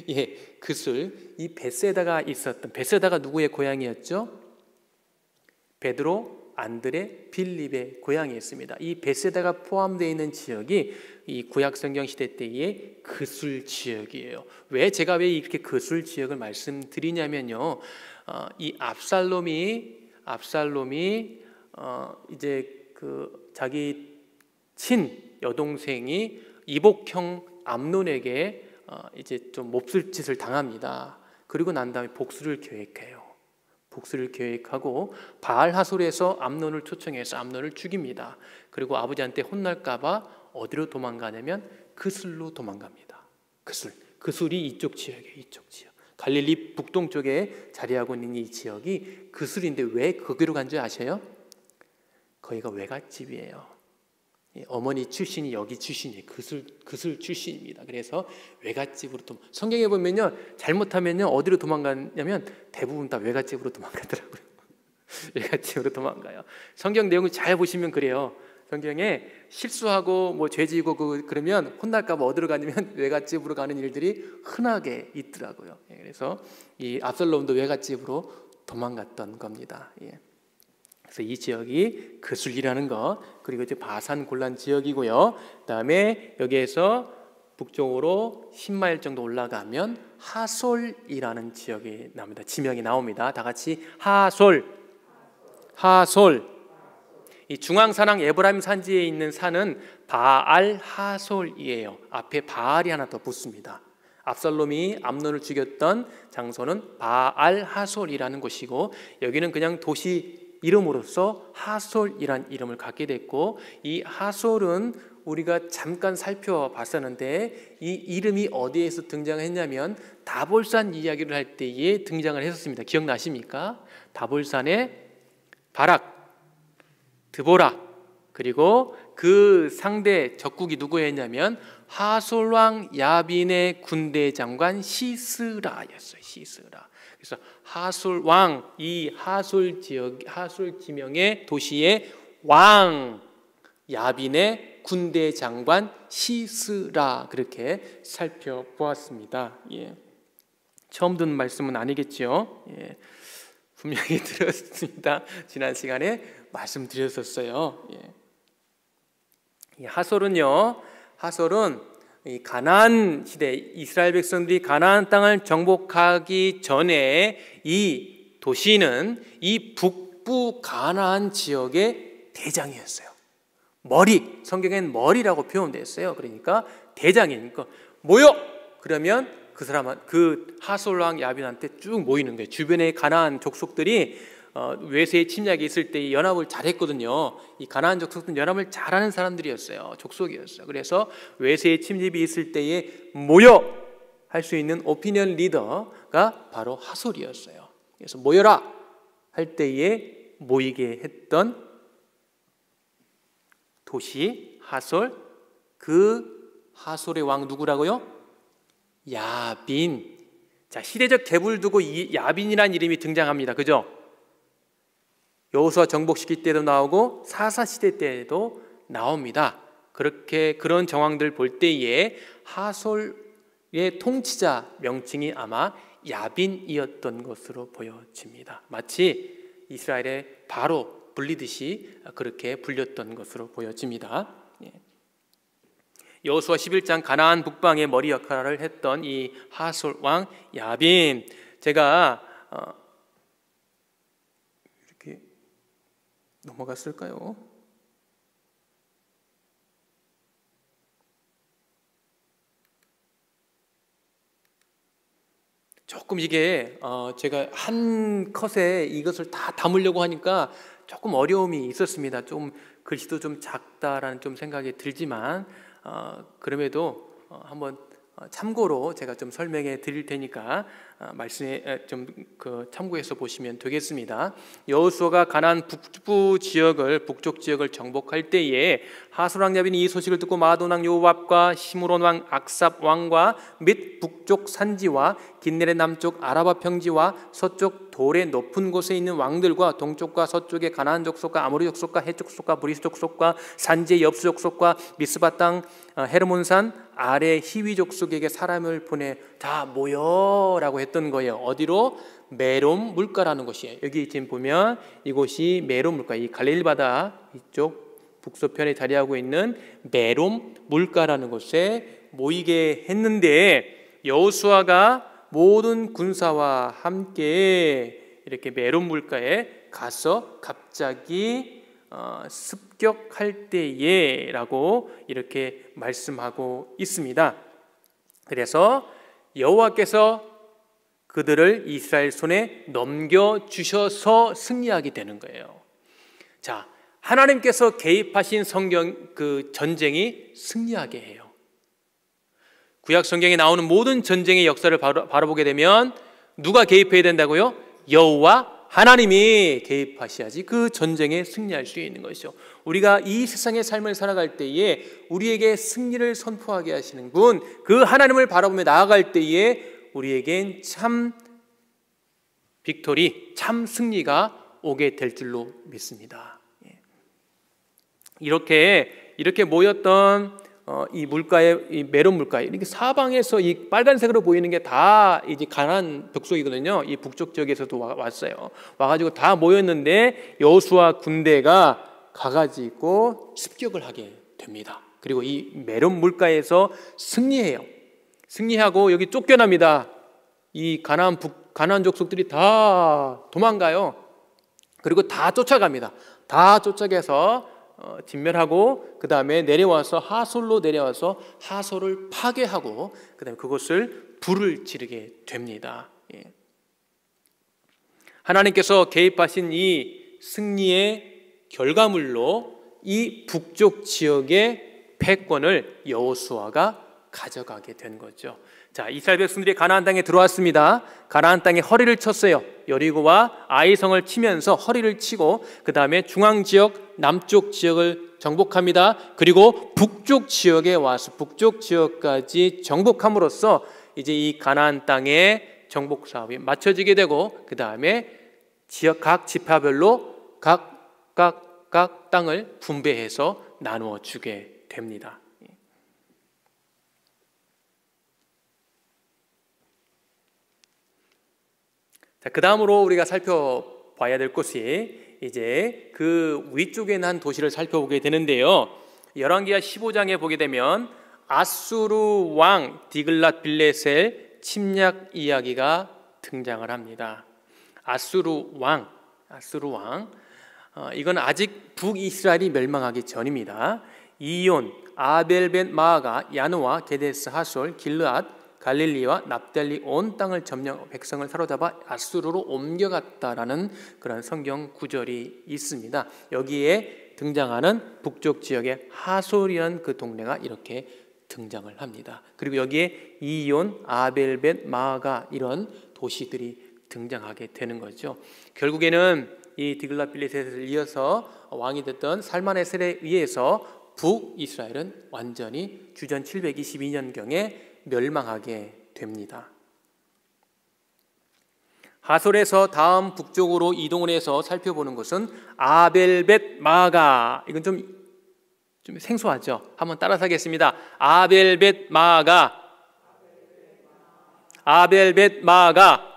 예, 그술. 이 벳세다가 있었던, 벳세다가 누구의 고향이었죠? 베드로, 안드레, 빌립의 고향이었습니다. 이 벳세다가 포함되어 있는 지역이 이 구약 성경 시대 때의 그술 지역이에요. 왜 이렇게 그술 지역을 말씀드리냐면요, 이 압살롬이 이제 그 자기 친 여동생이 이복형 암논에게 이제 좀 몹쓸 짓을 당합니다. 그리고 난 다음에 복수를 계획해요. 복수를 계획하고 바알 하솔에서 암논을 초청해서 암논을 죽입니다. 그리고 아버지한테 혼날까봐 어디로 도망가냐면 그술로 도망갑니다. 그술이 이쪽 지역이에요. 이쪽 지역. 갈릴리 북동쪽에 자리하고 있는 이 지역이 그술인데 왜 거기로 간 줄 아세요? 거기가 외갓집이에요. 어머니 출신이 여기 출신이에요. 그술 출신입니다. 그래서 외갓집으로 성경에 보면요, 잘못하면요 어디로 도망가냐면 대부분 다 외갓집으로 도망가더라고요. 외갓집으로 도망가요. 성경 내용을 잘 보시면 그래요. 성경에 실수하고 뭐 죄지고 그러면 혼날까봐 어디로 가냐면 외갓집으로 가는 일들이 흔하게 있더라고요. 그래서 이 압살롬도 외갓집으로 도망갔던 겁니다. 그래서 이 지역이 그술이라는 것, 그리고 이제 바산 골란 지역이고요. 그다음에 여기에서 북쪽으로 10마일 정도 올라가면 하솔이라는 지역이 나옵니다. 지명이 나옵니다. 다 같이 하솔. 이 중앙산왕 에브라임 산지에 있는 산은 바알 하솔이에요. 앞에 바알이 하나 더 붙습니다. 압살롬이 암논을 죽였던 장소는 바알 하솔이라는 곳이고, 여기는 그냥 도시 이름으로서 하솔이란 이름을 갖게 됐고, 이 하솔은 우리가 잠깐 살펴봤었는데 이 이름이 어디에서 등장했냐면 다볼산 이야기를 할 때에 등장을 했었습니다. 기억나십니까? 다볼산에 바락, 드보라, 그리고 그 상대 적국이 누구였냐면 하솔왕 야빈의 군대 장관 시스라였어요. 시스라. 그래서 하솔 왕, 이 하솔 지역, 하솔 지명의 도시의 왕 야빈의 군대 장관 시스라, 그렇게 살펴보았습니다. 처음 듣는 말씀은 아니겠죠? 분명히 들었습니다. 지난 시간에 말씀드렸었어요. 하솔은 이 가나안 시대, 이스라엘 백성들이 가나안 땅을 정복하기 전에 이 도시는 이 북부 가나안 지역의 대장이었어요. 성경엔 머리라고 표현되어 그러니까 대장이니까 모여! 그러면 그 하솔 왕 야빈한테 쭉 모이는 거예요. 주변의 가나안 족속들이 외세의 침략이 있을 때 연합을 잘했거든요. 이 가나안 족속들은 연합을 잘하는 사람들이었어요. 족속이었어요. 그래서 외세의 침입이 있을 때에 모여 할 수 있는 오피니언 리더가 바로 하솔이었어요. 그래서 모여라 할 때에 모이게 했던 도시 하솔, 그 하솔의 왕 누구라고요? 야빈. 자, 시대적 갭을 두고 이 야빈이라는 이름이 등장합니다. 그죠? 여호수아 정복시킬 때도 나오고 사사 시대 때도 나옵니다. 그렇게 그런 정황들 볼 때에 하솔의 통치자 명칭이 아마 야빈이었던 것으로 보여집니다. 마치 이스라엘의 바로 불리듯이 그렇게 불렸던 것으로 보여집니다. 여호수아 11장 가나안 북방의 머리 역할을 했던 이 하솔 왕 야빈, 제가 이렇게 넘어갔을까요? 조금 이게 제가 한 컷에 이것을 다 담으려고 하니까 조금 어려움이 있었습니다. 좀 글씨도 좀 작다라는 좀 생각이 들지만 그럼에도 한번 참고로 제가 좀 설명해 드릴 테니까 말씀에 좀 참고해서 보시면 되겠습니다. 여호수아가 가나안 북부 지역을 북쪽 지역을 정복할 때에 하솔 왕 야빈이 이 소식을 듣고 마돈 왕 요압과 시므론 왕 악삽 왕과 및 북쪽 산지와 긴네렛 남쪽 아라바 평지와 서쪽 돌의 높은 곳에 있는 왕들과 동쪽과 서쪽의 가나안 족속과 아모리 족속과 헷 족속과 브리스 족속과 산지의 엽수 족속과 미스바 땅 헤르몬산 아래 히위 족속에게 사람을 보내 다 모여라고 했던 거예요. 어디로? 메롬 물가라는 곳이에요. 여기 지금 보면 이곳이 메롬 물가, 이 갈릴리 바다 이쪽 북서편에 자리하고 있는 메롬 물가라는 곳에 모이게 했는데, 여호수아가 모든 군사와 함께 이렇게 메롬 물가에 가서 갑자기 습격할 때에 라고 이렇게 말씀하고 있습니다. 그래서 여호와께서 그들을 이스라엘 손에 넘겨주셔서 승리하게 되는 거예요. 자, 하나님께서 개입하신 전쟁이 승리하게 해요. 구약 성경에 나오는 모든 전쟁의 역사를 바라보게 되면 누가 개입해야 된다고요? 여호와 하나님이 개입하셔야지 그 전쟁에 승리할 수 있는 것이죠. 우리가 이 세상의 삶을 살아갈 때에 우리에게 승리를 선포하게 하시는 분, 그 하나님을 바라보며 나아갈 때에 우리에겐 참 빅토리, 참 승리가 오게 될 줄로 믿습니다. 이렇게 모였던 이 물가에, 이 메론 물가에 이렇게 사방에서 이 빨간색으로 보이는 게 다 이제 가나안 벽속이거든요. 이 북쪽 지역에서도 왔어요. 와가지고 다 모였는데 여호수아 군대가 가가지고 습격을 하게 됩니다. 그리고 이 메론 물가에서 승리해요. 승리하고 여기 쫓겨납니다. 이 가나안 족속들이 다 도망가요. 그리고 다 쫓아갑니다. 다 쫓아가서 진멸하고 그 다음에 내려와서 하솔로 내려와서 하솔을 파괴하고 그 다음에 그것을 불을 지르게 됩니다. 하나님께서 개입하신 이 승리의 결과물로 이 북쪽 지역의 패권을 여호수아가 가져가게 된 거죠. 자, 이스라엘 백성들이 가나안 땅에 들어왔습니다. 가나안 땅에 허리를 쳤어요. 여리고와 아이성을 치면서 허리를 치고 그 다음에 중앙 지역, 남쪽 지역을 정복합니다. 그리고 북쪽 지역에 와서 북쪽 지역까지 정복함으로써 이제 이 가나안 땅의 정복 사업이 마쳐지게 되고 그 다음에 각 지파별로 각 땅을 분배해서 나누어 주게 됩니다. 자, 그 다음으로 우리가 살펴봐야 될 것이 이제 그 위쪽에 난 도시를 살펴보게 되는데요. 열왕기하 15장에 보게 되면 아수르 왕 디글랏 빌레셀 침략 이야기가 등장을 합니다. 아수르 왕, 이건 아직 북이스라엘이 멸망하기 전입니다. 이온, 아벨벳 마아가, 야노아, 게데스, 하솔, 길르앗, 갈릴리와 납달리 온 땅을 점령, 백성을 사로잡아 아수르로 옮겨갔다라는 그런 성경 구절이 있습니다. 여기에 등장하는 북쪽 지역의 하솔이라는 그 동네가 이렇게 등장을 합니다. 그리고 여기에 이온, 아벨벳, 마아가 이런 도시들이 등장하게 되는 거죠. 결국에는 이 디글랏 빌레셋을 이어서 왕이 됐던 살마네셀에 의해서 북이스라엘은 완전히 주전 722년경에 멸망하게 됩니다. 하솔에서 다음 북쪽으로 이동을 해서 살펴보는 것은 아벨벳 마가. 이건 좀 생소하죠? 한번 따라서 하겠습니다. 아벨벳 마가. 아벨벳 마가.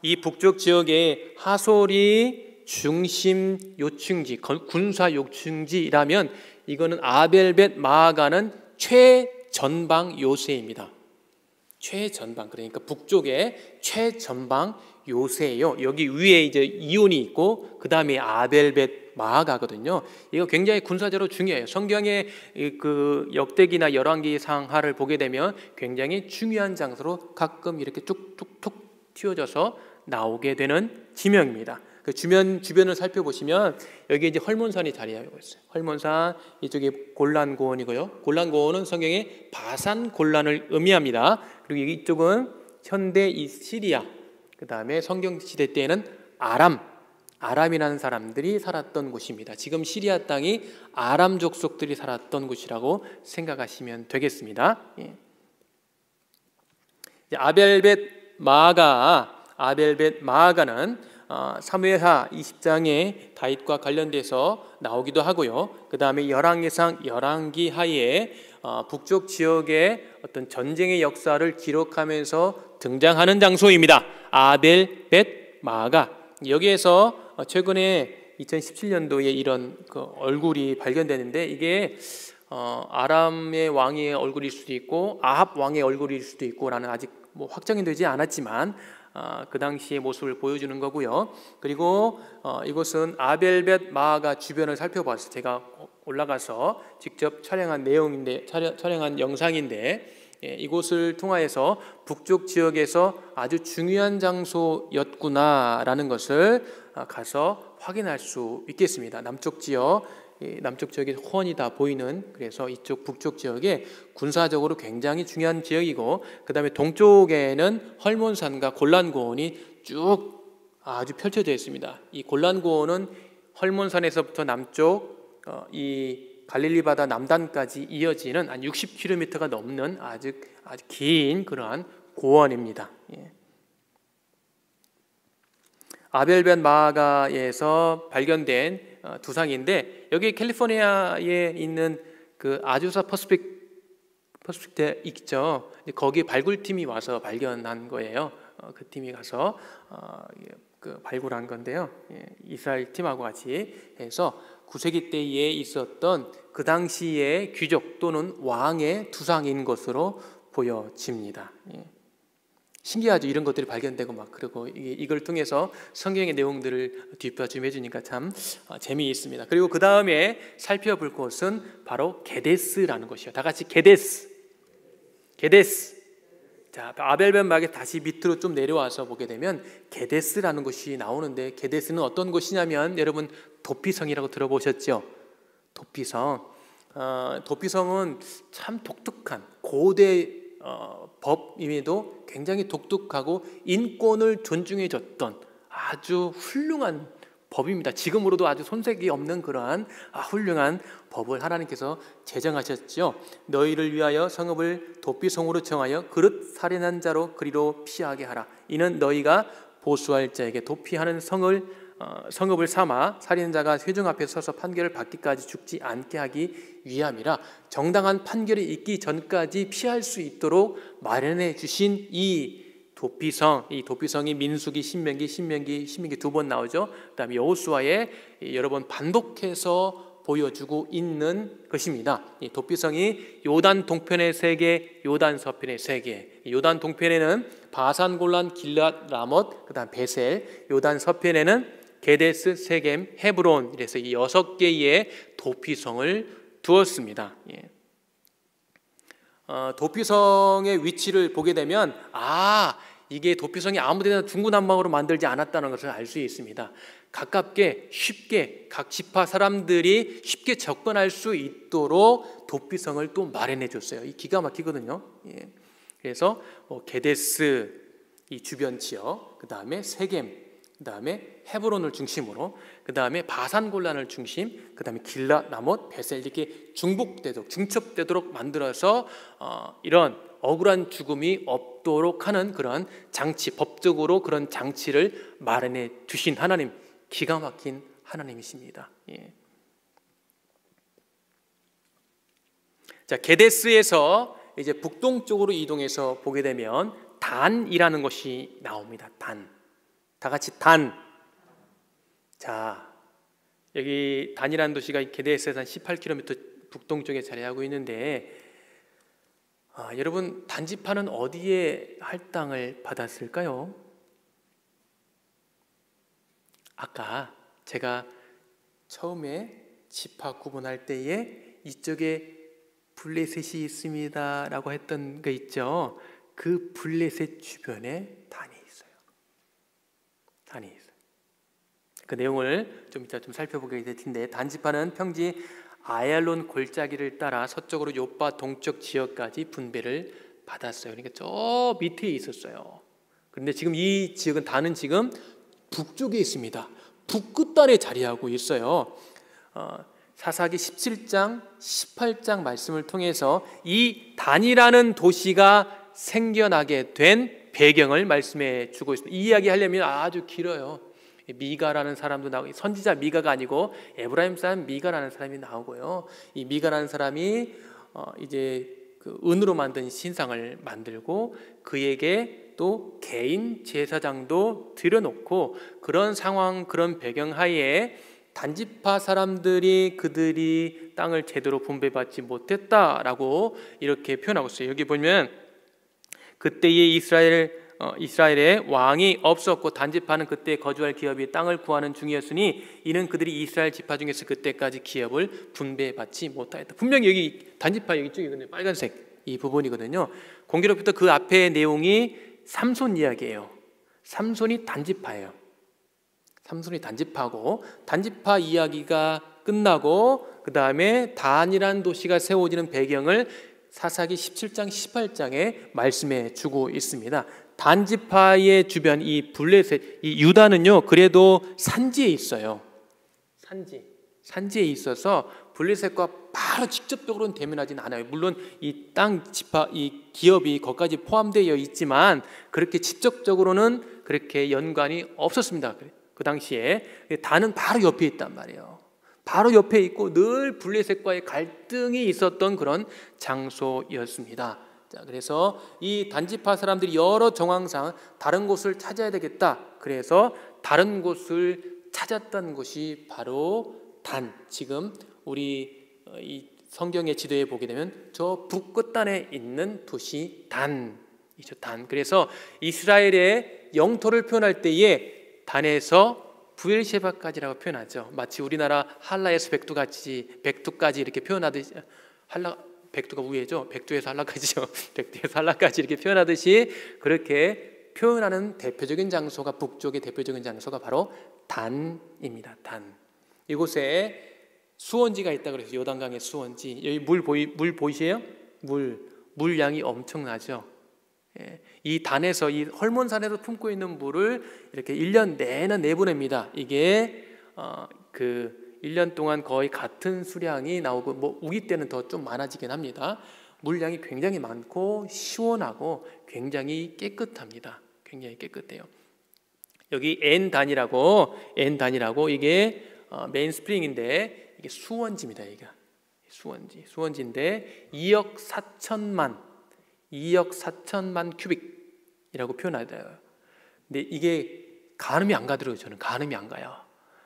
이 북쪽 지역에 하솔이 중심 요충지, 군사 요충지라면 이거는 아벨벳 마가는 최전방 요새입니다. 최전방, 그러니까 북쪽에 최전방 요새예요. 여기 위에 이제 이온이 있고 그 다음에 아벨벳 마가거든요. 이거 굉장히 군사적으로 중요해요. 성경의 그 역대기나 열왕기 상하를 보게 되면 굉장히 중요한 장소로 가끔 이렇게 툭툭툭 튀어져서 나오게 되는 지명입니다. 그 주변을 살펴보시면 여기 이제 헐몬산이 자리하고 있어요. 헐몬산, 이쪽에 골란고원이고요. 골란고원은 성경의 바산 골란을 의미합니다. 그리고 이쪽은 현대 이 시리아, 그 다음에 성경 시대 때에는 아람이라는 사람들이 살았던 곳입니다. 지금 시리아 땅이 아람 족속들이 살았던 곳이라고 생각하시면 되겠습니다. 예. 아벨벳 마가는 사무엘하 20장에 다윗과 관련돼서 나오기도 하고요. 그 다음에 열왕기상 열왕기하에 북쪽 지역의 어떤 전쟁의 역사를 기록하면서 등장하는 장소입니다. 아벨벳 마가. 여기에서 최근에 2017년도에 이런 그 얼굴이 발견되는데 이게 아람의 왕의 얼굴일 수도 있고 아합 왕의 얼굴일 수도 있고라는 아직 뭐 확정이 되지 않았지만 그 당시의 모습을 보여주는 거고요. 그리고 이곳은 아벨벳 마가 주변을 살펴봤어요. 제가 올라가서 직접 촬영한 영상인데 이곳을 통하여서 북쪽 지역에서 아주 중요한 장소였구나라는 것을 가서 확인할 수 있겠습니다. 남쪽 지역에 호원이 다 보이는, 그래서 이쪽 북쪽 지역에 군사적으로 굉장히 중요한 지역이고, 그 다음에 동쪽에는 헐몬산과 골란고원이 쭉 아주 펼쳐져 있습니다. 이 골란고원은 헐몬산에서부터 남쪽 이 갈릴리 바다 남단까지 이어지는 한 60km가 넘는 아주 긴 그러한 고원입니다. 예. 아벨벳 마가에서 발견된 두상인데, 여기 캘리포니아에 있는 그 아주사 퍼스픽트 있죠. 거기 발굴팀이 와서 발견한 거예요. 그 팀이 가서 그 발굴한 건데요. 이스라엘 팀하고 같이 해서 9세기 때에 있었던 그 당시의 귀족 또는 왕의 두상인 것으로 보여집니다. 신기하죠. 이런 것들이 발견되고 막 그러고 이걸 통해서 성경의 내용들을 뒷받침해 주니까 참 재미있습니다. 그리고 그 다음에 살펴볼 곳은 바로 게데스라는 곳이에요. 다 같이 게데스. 자, 아벨벳 마가 다시 밑으로 좀 내려와서 보게 되면 게데스라는 곳이 나오는데, 게데스는 어떤 곳이냐면 여러분 도피성이라고 들어보셨죠? 도피성은 참 독특한 고대 법임에도 굉장히 독특하고 인권을 존중해줬던 아주 훌륭한 법입니다. 지금으로도 아주 손색이 없는 그러한 훌륭한 법을 하나님께서 제정하셨죠. 너희를 위하여 성읍을 도피성으로 정하여 그릇 살인한 자로 그리로 피하게 하라. 이는 너희가 보수할 자에게 도피하는 성읍을 삼아 살인자가 회중 앞에 서서 판결을 받기까지 죽지 않게 하기 위함이라. 정당한 판결이 있기 전까지 피할 수 있도록 마련해 주신 이 도피성이 민수기, 신명기 두 번 나오죠. 그다음에 여호수아에 여러 번 반복해서 보여주고 있는 것입니다. 이 도피성이 요단 동편의 3개, 요단 서편의 3개. 요단 동편에는 바산, 골란, 길앗, 라못, 그다음 베셀. 요단 서편에는 게데스, 세겜, 헤브론. 이래서 이 6개의 도피성을 두었습니다. 도피성의 위치를 보게 되면 이게 도피성이 아무데나 중구난방으로 만들지 않았다는 것을 알 수 있습니다. 가깝게 쉽게 각 지파 사람들이 쉽게 접근할 수 있도록 도피성을 또 마련해 줬어요. 이 기가 막히거든요. 그래서 게데스 이 주변 지역, 그 다음에 세겜, 그 다음에 헤브론을 중심으로, 그 다음에 바산 골란을 중심, 그 다음에 길라, 라못, 베셀 이렇게 중복되도록, 중첩되도록 만들어서 이런 억울한 죽음이 없도록 하는 그런 장치, 법적으로 그런 장치를 마련해 주신 하나님, 기가 막힌 하나님이십니다. 예. 자, 게데스에서 이제 북동쪽으로 이동해서 보게 되면 단이라는 것이 나옵니다. 단. 다 같이 단. 자, 여기 단이라는 도시가 게데스에서 한 18km 북동쪽에 자리하고 있는데, 여러분 단지파는 어디에 할당을 받았을까요? 아까 제가 처음에 지파 구분할 때에 이쪽에 블레셋이 있습니다 라고 했던 거 있죠. 그 블레셋 주변에 단이 있어요. 단이 있어요. 그 내용을 좀 이따 좀 살펴보게 될 텐데, 단지파는 평지 아얄론 골짜기를 따라 서쪽으로 요빠 동쪽 지역까지 분배를 받았어요. 그러니까 저 밑에 있었어요. 그런데 지금 이 지역은, 단은 지금 북쪽에 있습니다. 북끝단에 자리하고 있어요. 사사기 17장, 18장 말씀을 통해서 이 단이라는 도시가 생겨나게 된 배경을 말씀해 주고 있습니다. 이 이야기 하려면 아주 길어요. 미가라는 사람도 나오고, 선지자 미가가 아니고 에브라임 사람 미가라는 사람이 나오고요. 이 미가라는 사람이 이제 그 은으로 만든 신상을 만들고 그에게 또 개인 제사장도 들여놓고, 그런 상황, 그런 배경 하에 단지파 사람들이 그들이 땅을 제대로 분배받지 못했다라고 이렇게 표현하고 있어요. 여기 보면 그때의 이스라엘의 왕이 없었고 단지파는 그때 거주할 기업이 땅을 구하는 중이었으니 이는 그들이 이스라엘 지파 중에서 그때까지 기업을 분배받지 못하였다. 분명히 여기 단지파 여기 쪽이거든요. 빨간색 이 부분이거든요. 공교롭게도 그 앞에 내용이 삼손 이야기예요. 삼손이 단지파예요. 삼손이 단지파고, 단지파 이야기가 끝나고 그 다음에 단이라는 도시가 세워지는 배경을 사사기 17장 18장에 말씀해 주고 있습니다. 단지파의 주변 이 블레셋, 이 유다는요 그래도 산지에 있어요. 산지에 있어서 블레셋과 바로 직접적으로는 대면하진 않아요. 물론 이 땅 지파, 이 기업이 거기까지 포함되어 있지만 그렇게 직접적으로는 그렇게 연관이 없었습니다. 그 당시에. 단은 바로 옆에 있단 말이에요. 바로 옆에 있고 늘 블레셋과의 갈등이 있었던 그런 장소였습니다. 자, 그래서 이 단지파 사람들이 여러 정황상 다른 곳을 찾아야 되겠다. 그래서 다른 곳을 찾았던 곳이 바로 단. 지금 우리 이 성경의 지도에 보게 되면 저 북끝단에 있는 도시 단이죠. 단. 그래서 이스라엘의 영토를 표현할 때에 단에서 부엘셰바까지라고 표현하죠. 마치 우리나라 한라에서 백두까지 이렇게 표현하듯이, 백두가 위에죠. 백두에서 한라까지죠. 백두에서 한라까지 이렇게 표현하듯이 그렇게 표현하는 대표적인 장소가, 북쪽의 대표적인 장소가 바로 단입니다. 단. 이곳에 수원지가 있다 그래서 요단강의 수원지. 여기 물 보이세요? 물 양이 엄청나죠. 예. 이 단에서, 이 헐몬산에서 품고 있는 물을 이렇게 1년 내내 내보냅니다. 이게 그 1년 동안 거의 같은 수량이 나오고, 뭐 우기 때는 더 좀 많아지긴 합니다. 물량이 굉장히 많고 시원하고 굉장히 깨끗합니다. 굉장히 깨끗해요. 여기 N단이라고 이게 메인 스프링인데 이게 수원지입니다. 이게 수원지인데 2억 4천만 큐빅이라고 표현하더라고요. 근데 이게 가늠이 안 가더라고요. 저는 가늠이 안 가요.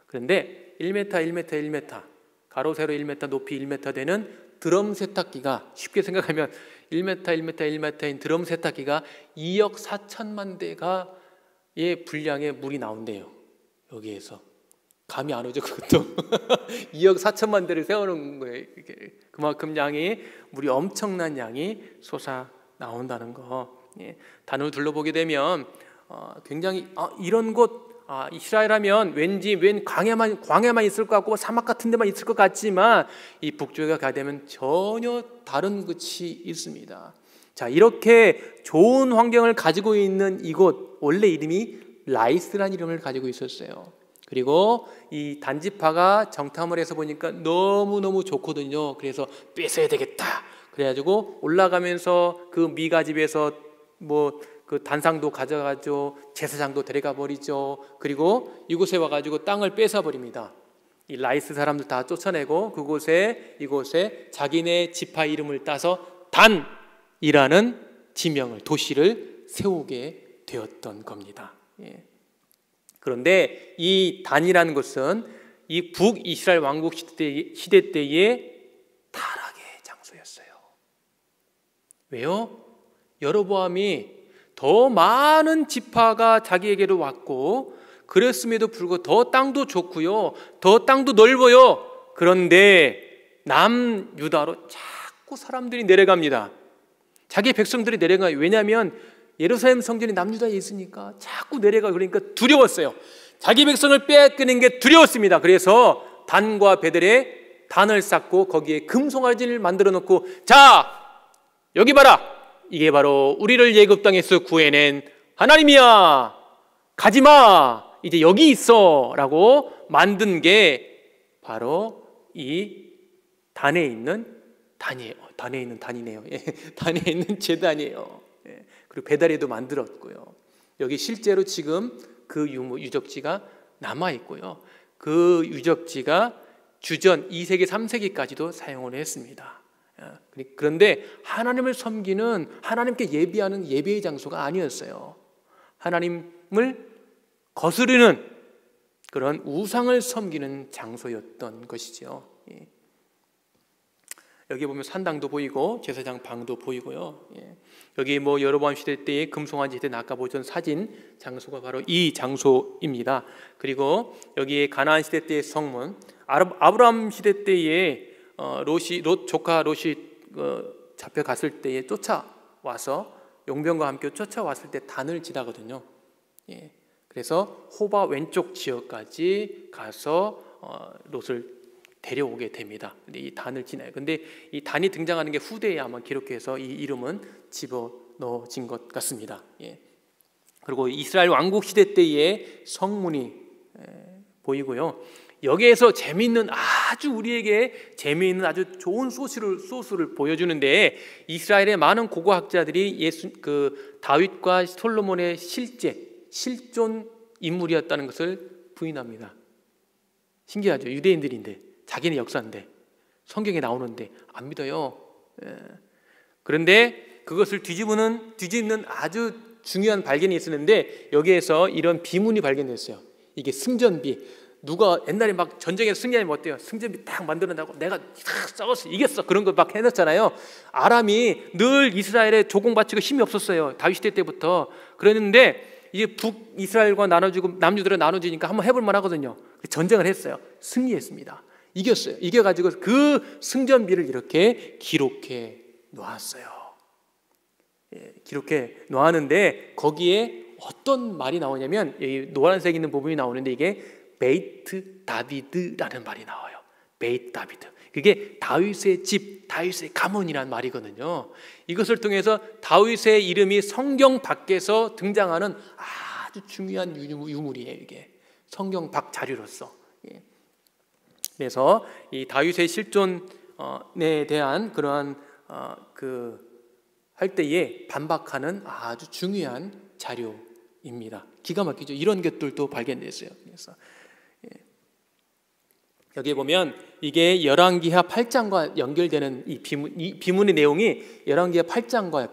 그런데 1m, 가로 세로 1m, 높이 1m 되는 드럼 세탁기가, 쉽게 생각하면 1m인 드럼 세탁기가 2억 4천만 대가의 분량의 물이 나온대요. 여기에서 감이 안 오죠, 그것도. 2억 4천만 대를 세우는 거예요. 그만큼 물이 엄청난 양이 솟아 나온다는 거. 예. 단을 둘러보게 되면 굉장히 이런 곳, 이스라엘하면 웬 광야만 있을 것 같고 사막 같은 데만 있을 것 같지만 이 북쪽에 가게 되면 전혀 다른 곳이 있습니다. 자, 이렇게 좋은 환경을 가지고 있는 이곳, 원래 이름이 라이스라는 이름을 가지고 있었어요. 그리고 이 단지파가 정탐을 해서 보니까 너무너무 좋거든요. 그래서 뺏어야 되겠다. 그래가지고 올라가면서 그 미가집에서 뭐 그 단상도 가져가죠. 제사장도 데려가 버리죠. 그리고 이곳에 와가지고 땅을 뺏어 버립니다. 이 라이스 사람들 다 쫓아내고 이곳에 자기네 지파 이름을 따서 단이라는 지명을, 도시를 세우게 되었던 겁니다. 예. 그런데 이 단이라는 것은 이 북이스라엘 왕국 시대 때의 타락의 장소였어요. 왜요? 여로보암이 더 많은 지파가 자기에게로 왔고, 그랬음에도 불구하고 더 땅도 좋고요, 더 땅도 넓어요. 그런데 남유다로 자꾸 사람들이 내려갑니다. 자기 백성들이 내려가요. 왜냐하면 예루살렘 성전이 남유다에 있으니까 자꾸 내려가. 그러니까 두려웠어요. 자기 백성을 빼앗기는 게 두려웠습니다. 그래서 단과 베델에 단을 쌓고 거기에 금송아지를 만들어 놓고, 자, 여기 봐라, 이게 바로 우리를 애굽 땅에서 구해낸 하나님이야, 가지마, 이제 여기 있어 라고 만든 게 바로 이 단에 있는 단이에요. 단이네요. 단에 있는 제단이에요. 그리고 베델에도 만들었고요. 여기 실제로 지금 그 유적지가 남아 있고요. 그 유적지가 주전 2세기 3세기까지도 사용을 했습니다. 그런데 하나님을 섬기는, 하나님께 예비하는 예배의 장소가 아니었어요. 하나님을 거스르는 그런 우상을 섬기는 장소였던 것이죠. 여기 보면 산당도 보이고 제사장 방도 보이고요. 여기 뭐 여로보암 시대 때의 금송아지 시대 아까 보던 사진 장소가 바로 이 장소입니다. 그리고 여기에 가나안 시대 때의 성문, 아브라함 시대 때의 롯 조카 롯이 잡혀갔을 때에 쫓아와서 용병과 함께 쫓아왔을 때 단을 지나거든요. 그래서 호바 왼쪽 지역까지 가서 롯을 데려오게 됩니다. 근데 이 단을 지나요. 근데 이 단이 등장하는 게 후대에 아마 기록해서 이 이름은 집어넣어진 것 같습니다. 그리고 이스라엘 왕국 시대 때의 성문이 보이고요. 여기에서 우리에게 재미있는 아주 좋은 소스를 보여주는데, 이스라엘의 많은 고고학자들이 다윗과 솔로몬의 실존 인물이었다는 것을 부인합니다. 신기하죠? 유대인들인데, 자기네 역사인데, 성경에 나오는데 안 믿어요. 그런데 그것을 뒤집는 아주 중요한 발견이 있었는데, 여기에서 이런 비문이 발견됐어요. 이게 승전비. 누가 옛날에 막 전쟁에서 승리하면 어때요? 승전비 딱 만들어내고 내가 싸웠어, 이겼어, 그런 거 막 해놨잖아요. 아람이 늘 이스라엘에 조공바치고 힘이 없었어요. 다윗 시대 때부터. 그랬는데 이게 북이스라엘과 나눠주고 남유다로 나눠지니까 한번 해볼 만하거든요. 전쟁을 했어요. 승리했습니다. 이겼어요. 이겨가지고 그 승전비를 이렇게 기록해 놓았어요. 기록해 놓았는데 거기에 어떤 말이 나오냐면, 이 노란색 있는 부분이 나오는데 이게 베이트 다비드라는 말이 나와요. 베이트 다비드. 그게 다윗의 집, 다윗의 가문이라는 말이거든요. 이것을 통해서 다윗의 이름이 성경 밖에서 등장하는 아주 중요한 유물이에요. 이게 성경 밖 자료로서. 그래서 이 다윗의 실존에 대한 그러한 할 때에 반박하는 아주 중요한 자료입니다. 기가 막히죠. 이런 것들도 발견됐어요. 그래서 여기에 보면 이게 열왕기하 8장과 연결되는 이 비문의 내용이 열왕기하 8장과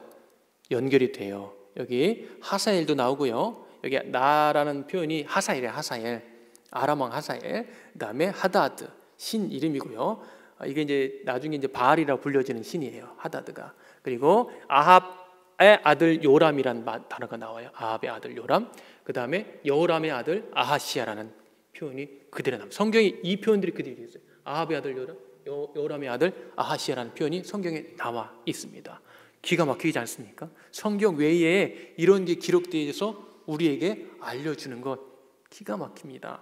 연결이 돼요. 여기 하사엘도 나오고요. 여기 나라는 표현이 하사엘이에요. 하사엘, 아람 왕 하사엘. 그다음에 하다드, 신 이름이고요. 이게 이제 나중에 이제 바알이라고 불려지는 신이에요. 하다드가. 그리고 아합의 아들 요람이라는 단어가 나와요. 아합의 아들 요람. 그다음에 여호람의 아들 아하시야라는 표현이 그대로 나옵니다. 성경에 이 표현들이 그대로 있어요. 아합의 아들 요람, 여호람의 아들 아하시야라는 표현이 성경에 나와 있습니다. 기가 막히지 않습니까? 성경 외에 이런 게 기록되어 있어서 우리에게 알려주는 것 기가 막힙니다.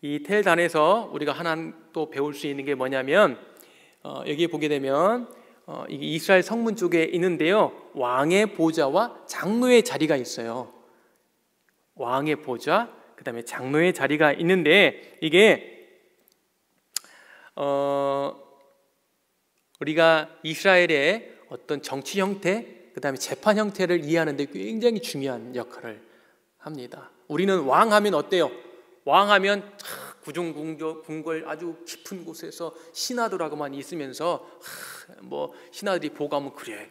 이 텔단에서 우리가 하나 또 배울 수 있는 게 뭐냐면, 여기 보게 되면 이게 이스라엘 성문 쪽에 있는데요, 왕의 보좌와 장로의 자리가 있어요. 왕의 보좌, 그 다음에 장로의 자리가 있는데, 이게 우리가 이스라엘의 어떤 정치 형태, 그 다음에 재판 형태를 이해하는 데 굉장히 중요한 역할을 합니다. 우리는 왕하면 어때요? 왕하면 구중궁궐 아주 깊은 곳에서 신하들하고만 있으면서 뭐 신하들이 보고하면 그래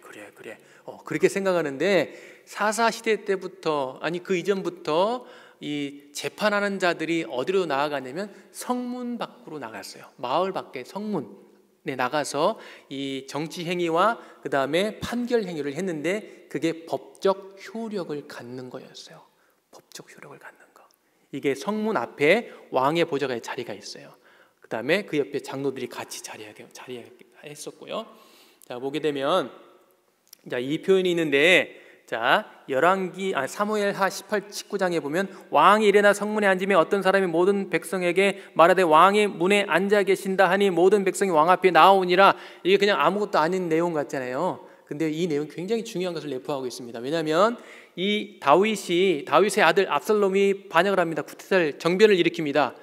그렇게 생각하는데, 사사시대 때부터, 아니 그 이전부터 이 재판하는 자들이 어디로 나아가냐면 성문 밖으로 나갔어요. 마을 밖에 성문에 나가서 이 정치 행위와 그 다음에 판결 행위를 했는데, 그게 법적 효력을 갖는 거였어요. 법적 효력을 갖는 거. 이게 성문 앞에 왕의 보좌가 자리가 있어요. 그 다음에 그 옆에 장로들이 같이 자리했었고요. 자, 보게 되면 자, 이 표현이 있는데, 자, 사무엘하 19장에 보면 왕이 일어나 성문에 앉으며 어떤 사람이 모든 백성에게 말하되 왕이 문에 앉아 계신다 하니 모든 백성이 왕 앞에 나오니라. 이게 그냥 아무것도 아닌 내용 같잖아요. 근데 이 내용 굉장히 중요한 것을 내포하고 있습니다. 왜냐하면 이 다윗의 아들 압살롬이 반역을 합니다. 쿠데타를 정변을 일으킵니다.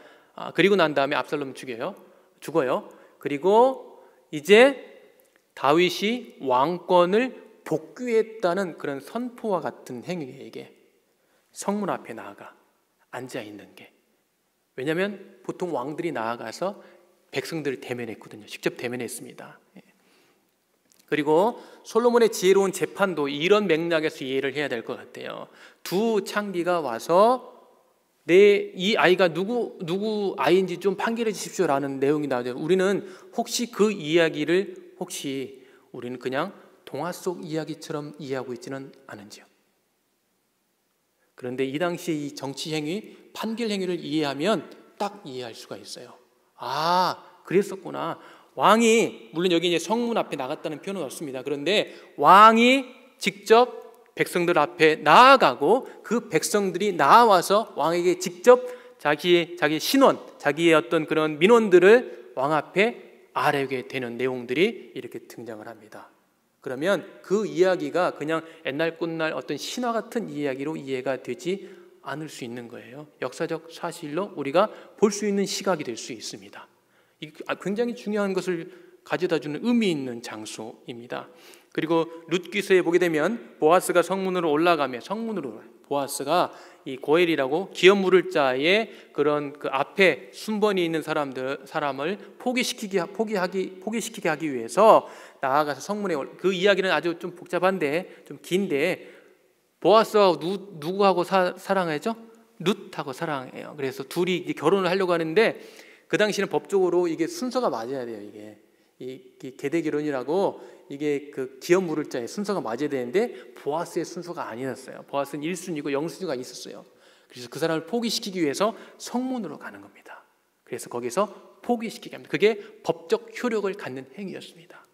그리고 난 다음에 압살롬 죽어요. 그리고 이제 다윗이 왕권을 복귀했다는 그런 선포와 같은 행위예요. 이게 성문 앞에 나아가 앉아 있는 게. 왜냐하면 보통 왕들이 나아가서 백성들을 대면했거든요. 직접 대면했습니다. 그리고 솔로몬의 지혜로운 재판도 이런 맥락에서 이해를 해야 될 것 같아요. 두 창기가 와서 이 아이가 누구 아이인지 좀 판결해 주십시오라는 내용이 나오죠. 우리는 혹시 그 이야기를 우리는 그냥 동화 속 이야기처럼 이해하고 있지는 않은지요. 그런데 이 당시에 이 정치 행위, 판결 행위를 이해하면 딱 이해할 수가 있어요. 그랬었구나. 왕이, 물론 여기 이제 성문 앞에 나갔다는 표현은 없습니다. 그런데 왕이 직접 백성들 앞에 나아가고 그 백성들이 나와서 왕에게 직접 자기 신원, 자기의 어떤 그런 민원들을 왕 앞에 아뢰게 되는 내용들이 이렇게 등장을 합니다. 그러면 그 이야기가 그냥 옛날 꽃날 어떤 신화 같은 이야기로 이해가 되지 않을 수 있는 거예요. 역사적 사실로 우리가 볼 수 있는 시각이 될 수 있습니다. 굉장히 중요한 것을 가져다주는 의미 있는 장소입니다. 그리고 룻기서에 보게 되면 보아스가 성문으로 올라가며, 보아스가 이 고엘이라고 기업 물을 자의 그런 그 앞에 순번이 있는 사람을 포기시키게 하기 위해서 나아가서 성문에, 그 이야기는 아주 좀 복잡한데 좀 긴데, 보아스가 누구하고 사랑하죠? 룻하고 사랑해요. 그래서 둘이 결혼을 하려고 하는데, 그 당시는 법적으로 이게 순서가 맞아야 돼요. 이게 계대 결혼이라고, 이게 그 기업 물을 자의 순서가 맞아야 되는데 보아스의 순서가 아니었어요. 보아스는 1순위고 0순위가 있었어요. 그래서 그 사람을 포기시키기 위해서 성문으로 가는 겁니다. 그래서 거기서 포기시키게 합니다. 그게 법적 효력을 갖는 행위였습니다.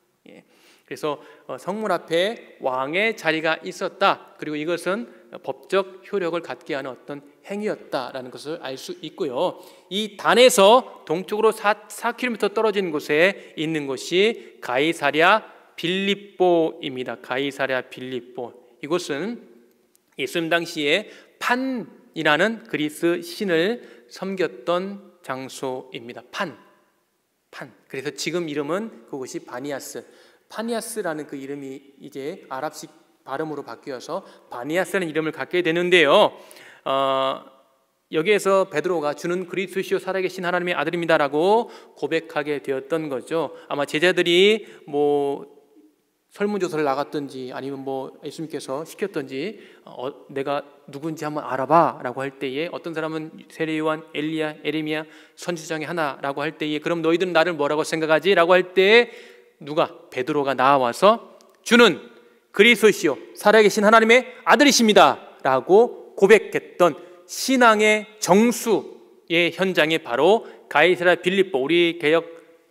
그래서 성문 앞에 왕의 자리가 있었다. 그리고 이것은 법적 효력을 갖게 하는 어떤 행위였다라는 것을 알 수 있고요. 이 단에서 동쪽으로 4km 떨어진 곳에 있는 곳이 가이사랴 빌립보입니다. 가이사랴 빌립보. 이곳은 예수님 당시에 판이라는 그리스 신을 섬겼던 장소입니다. 판. 그래서 지금 이름은 그곳이 파니아스라는 그 이름이 이제 아랍식 발음으로 바뀌어서 바니아스라는 이름을 갖게 되는데요. 여기에서 베드로가 주는 그리스도시요 살아계신 하나님의 아들입니다라고 고백하게 되었던 거죠. 아마 제자들이 설문조사를 나갔든지 아니면 예수님께서 시켰든지 내가 누군지 한번 알아봐라고 할 때에, 어떤 사람은 세례요한, 엘리야, 에레미야, 선지자중에 하나라고 할 때에, 그럼 너희들은 나를 뭐라고 생각하지? 라고 할 때에 베드로가 나와서 주는 그리스도시요 살아계신 하나님의 아들이십니다 라고 고백했던 신앙의 정수의 현장이 바로 가이사랴 빌립보, 우리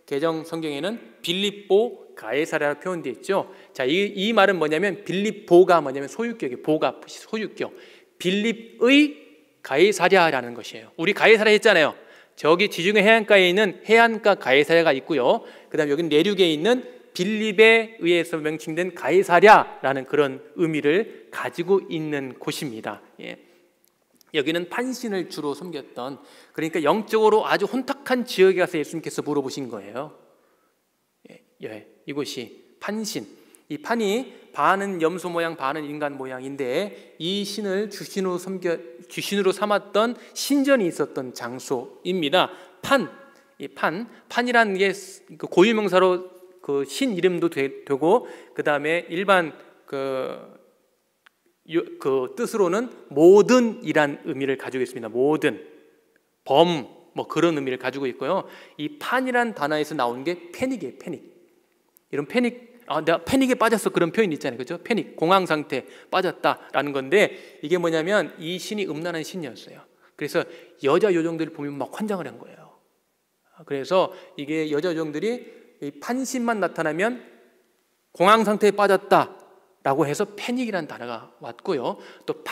개정 성경에는 빌립보 가이사랴로 표현되어 있죠. 자, 이 말은 뭐냐면, 빌립보가 뭐냐면 소유격이에요. 보가 소유격. 빌립의 가이사랴라는 것이에요. 우리 가이사랴 했잖아요. 저기 지중해 해안가에 있는 해안가 가이사랴가 있고요. 그 다음에 여기는 내륙에 있는 빌립에 의해서 명칭된 가이사랴라는 그런 의미를 가지고 있는 곳입니다. 예. 여기는 판신을 주로 섬겼던, 그러니까 영적으로 아주 혼탁한 지역에 가서 예수님께서 물어보신 거예요. 예, 이곳이 판신. 이 판이 반은 염소 모양, 반은 인간 모양인데 이 신을 주신으로 삼았던 신전이 있었던 장소입니다. 판이라는 게 고유명사로 그 신 이름도 되고, 그 다음에 일반 그 뜻으로는 모든이란 의미를 가지고 있습니다. 모든, 뭐 그런 의미를 가지고 있고요. 이 판이란 단어에서 나오는 게 패닉이에요. 패닉. 이런 패닉, 내가 패닉에 빠졌어, 그런 표현 있잖아요, 그렇죠? 패닉, 공황 상태 빠졌다라는 건데, 이게 뭐냐면 이 신이 음란한 신이었어요. 그래서 여자 요정들을 보면 막 환장을 한 거예요. 그래서 이게 여자 요정들이 이 판신만 나타나면 공황 상태에 빠졌다라고 해서 패닉이라는 단어가 왔고요. 또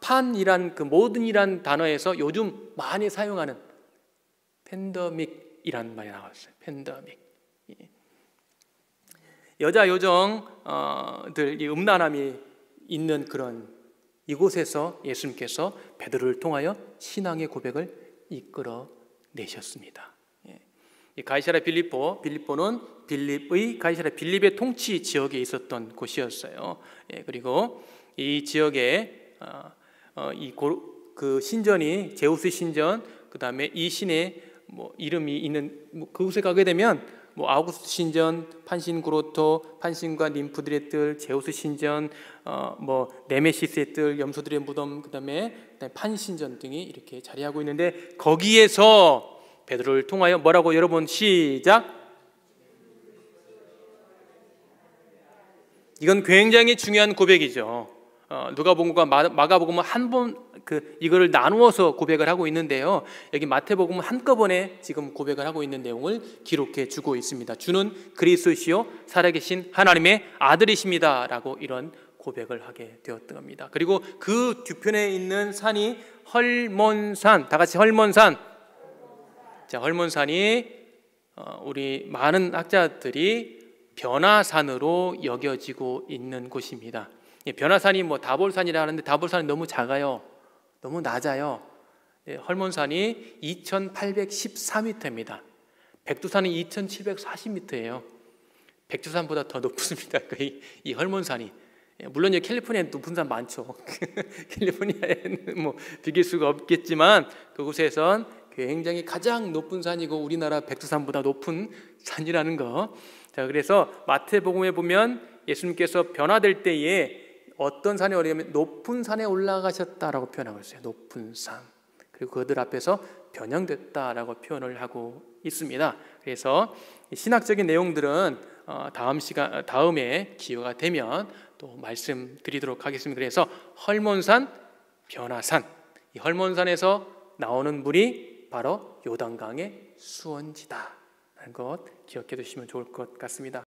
판이란 그 모든이란 단어에서 요즘 많이 사용하는 팬데믹이라는 말이 나왔어요. 팬데믹. 여자 요정들 이 음란함이 있는 그런 이곳에서 예수님께서 베드로를 통하여 신앙의 고백을 이끌어 내셨습니다. 이 가이사랴 빌립보는 가이사랴 빌립의 통치 지역에 있었던 곳이었어요. 그리고 이 지역에 그 신전이 제우스 신전, 그 다음에 이 신의 뭐 이름이 있는 그곳에 가게 되면 뭐 아우구스트 신전, 판신 그로토, 판신과 ним프들의 뜰, 제우스 신전, 뭐 네메시스의 뜰, 염소들의 무덤, 그다음에 판신전 등이 이렇게 자리하고 있는데, 거기에서 베드로를 통하여 뭐라고? 여러분 시작. 이건 굉장히 중요한 고백이죠. 누가복음과 마가복음은 한 번 이거를 나누어서 고백을 하고 있는데요. 여기 마태복음은 한꺼번에 지금 고백을 하고 있는 내용을 기록해 주고 있습니다. 주는 그리스도시요 살아계신 하나님의 아들이십니다라고 이런 고백을 하게 되었던 겁니다. 그리고 그 뒤편에 있는 산이 헐몬산, 다 같이 헐몬산. 자, 헐몬산이 우리 많은 학자들이 변화산으로 여겨지고 있는 곳입니다. 변화산이 뭐 다볼산이라 하는데 다볼산이 너무 작아요. 너무 낮아요. 헐몬산이 2814m입니다. 백두산이 2740m예요. 백두산보다 더 높습니다. 이 헐몬산이. 물론 여기 캘리포니아에 높은 산 많죠. 캘리포니아에는 뭐 비길 수가 없겠지만 그곳에선 굉장히 가장 높은 산이고 우리나라 백두산보다 높은 산이라는 거. 자, 그래서 마태복음에 보면 예수님께서 변화될 때에 어떤 산에 오르냐면 높은 산에 올라가셨다라고 표현하고 있어요. 높은 산. 그리고 그들 앞에서 변형됐다라고 표현을 하고 있습니다. 그래서 신학적인 내용들은 다음에 기회가 되면 또 말씀드리도록 하겠습니다. 그래서 헐몬산, 변화산. 이 헐몬산에서 나오는 물이 바로 요단강의 수원지다라는 것 기억해 두시면 좋을 것 같습니다.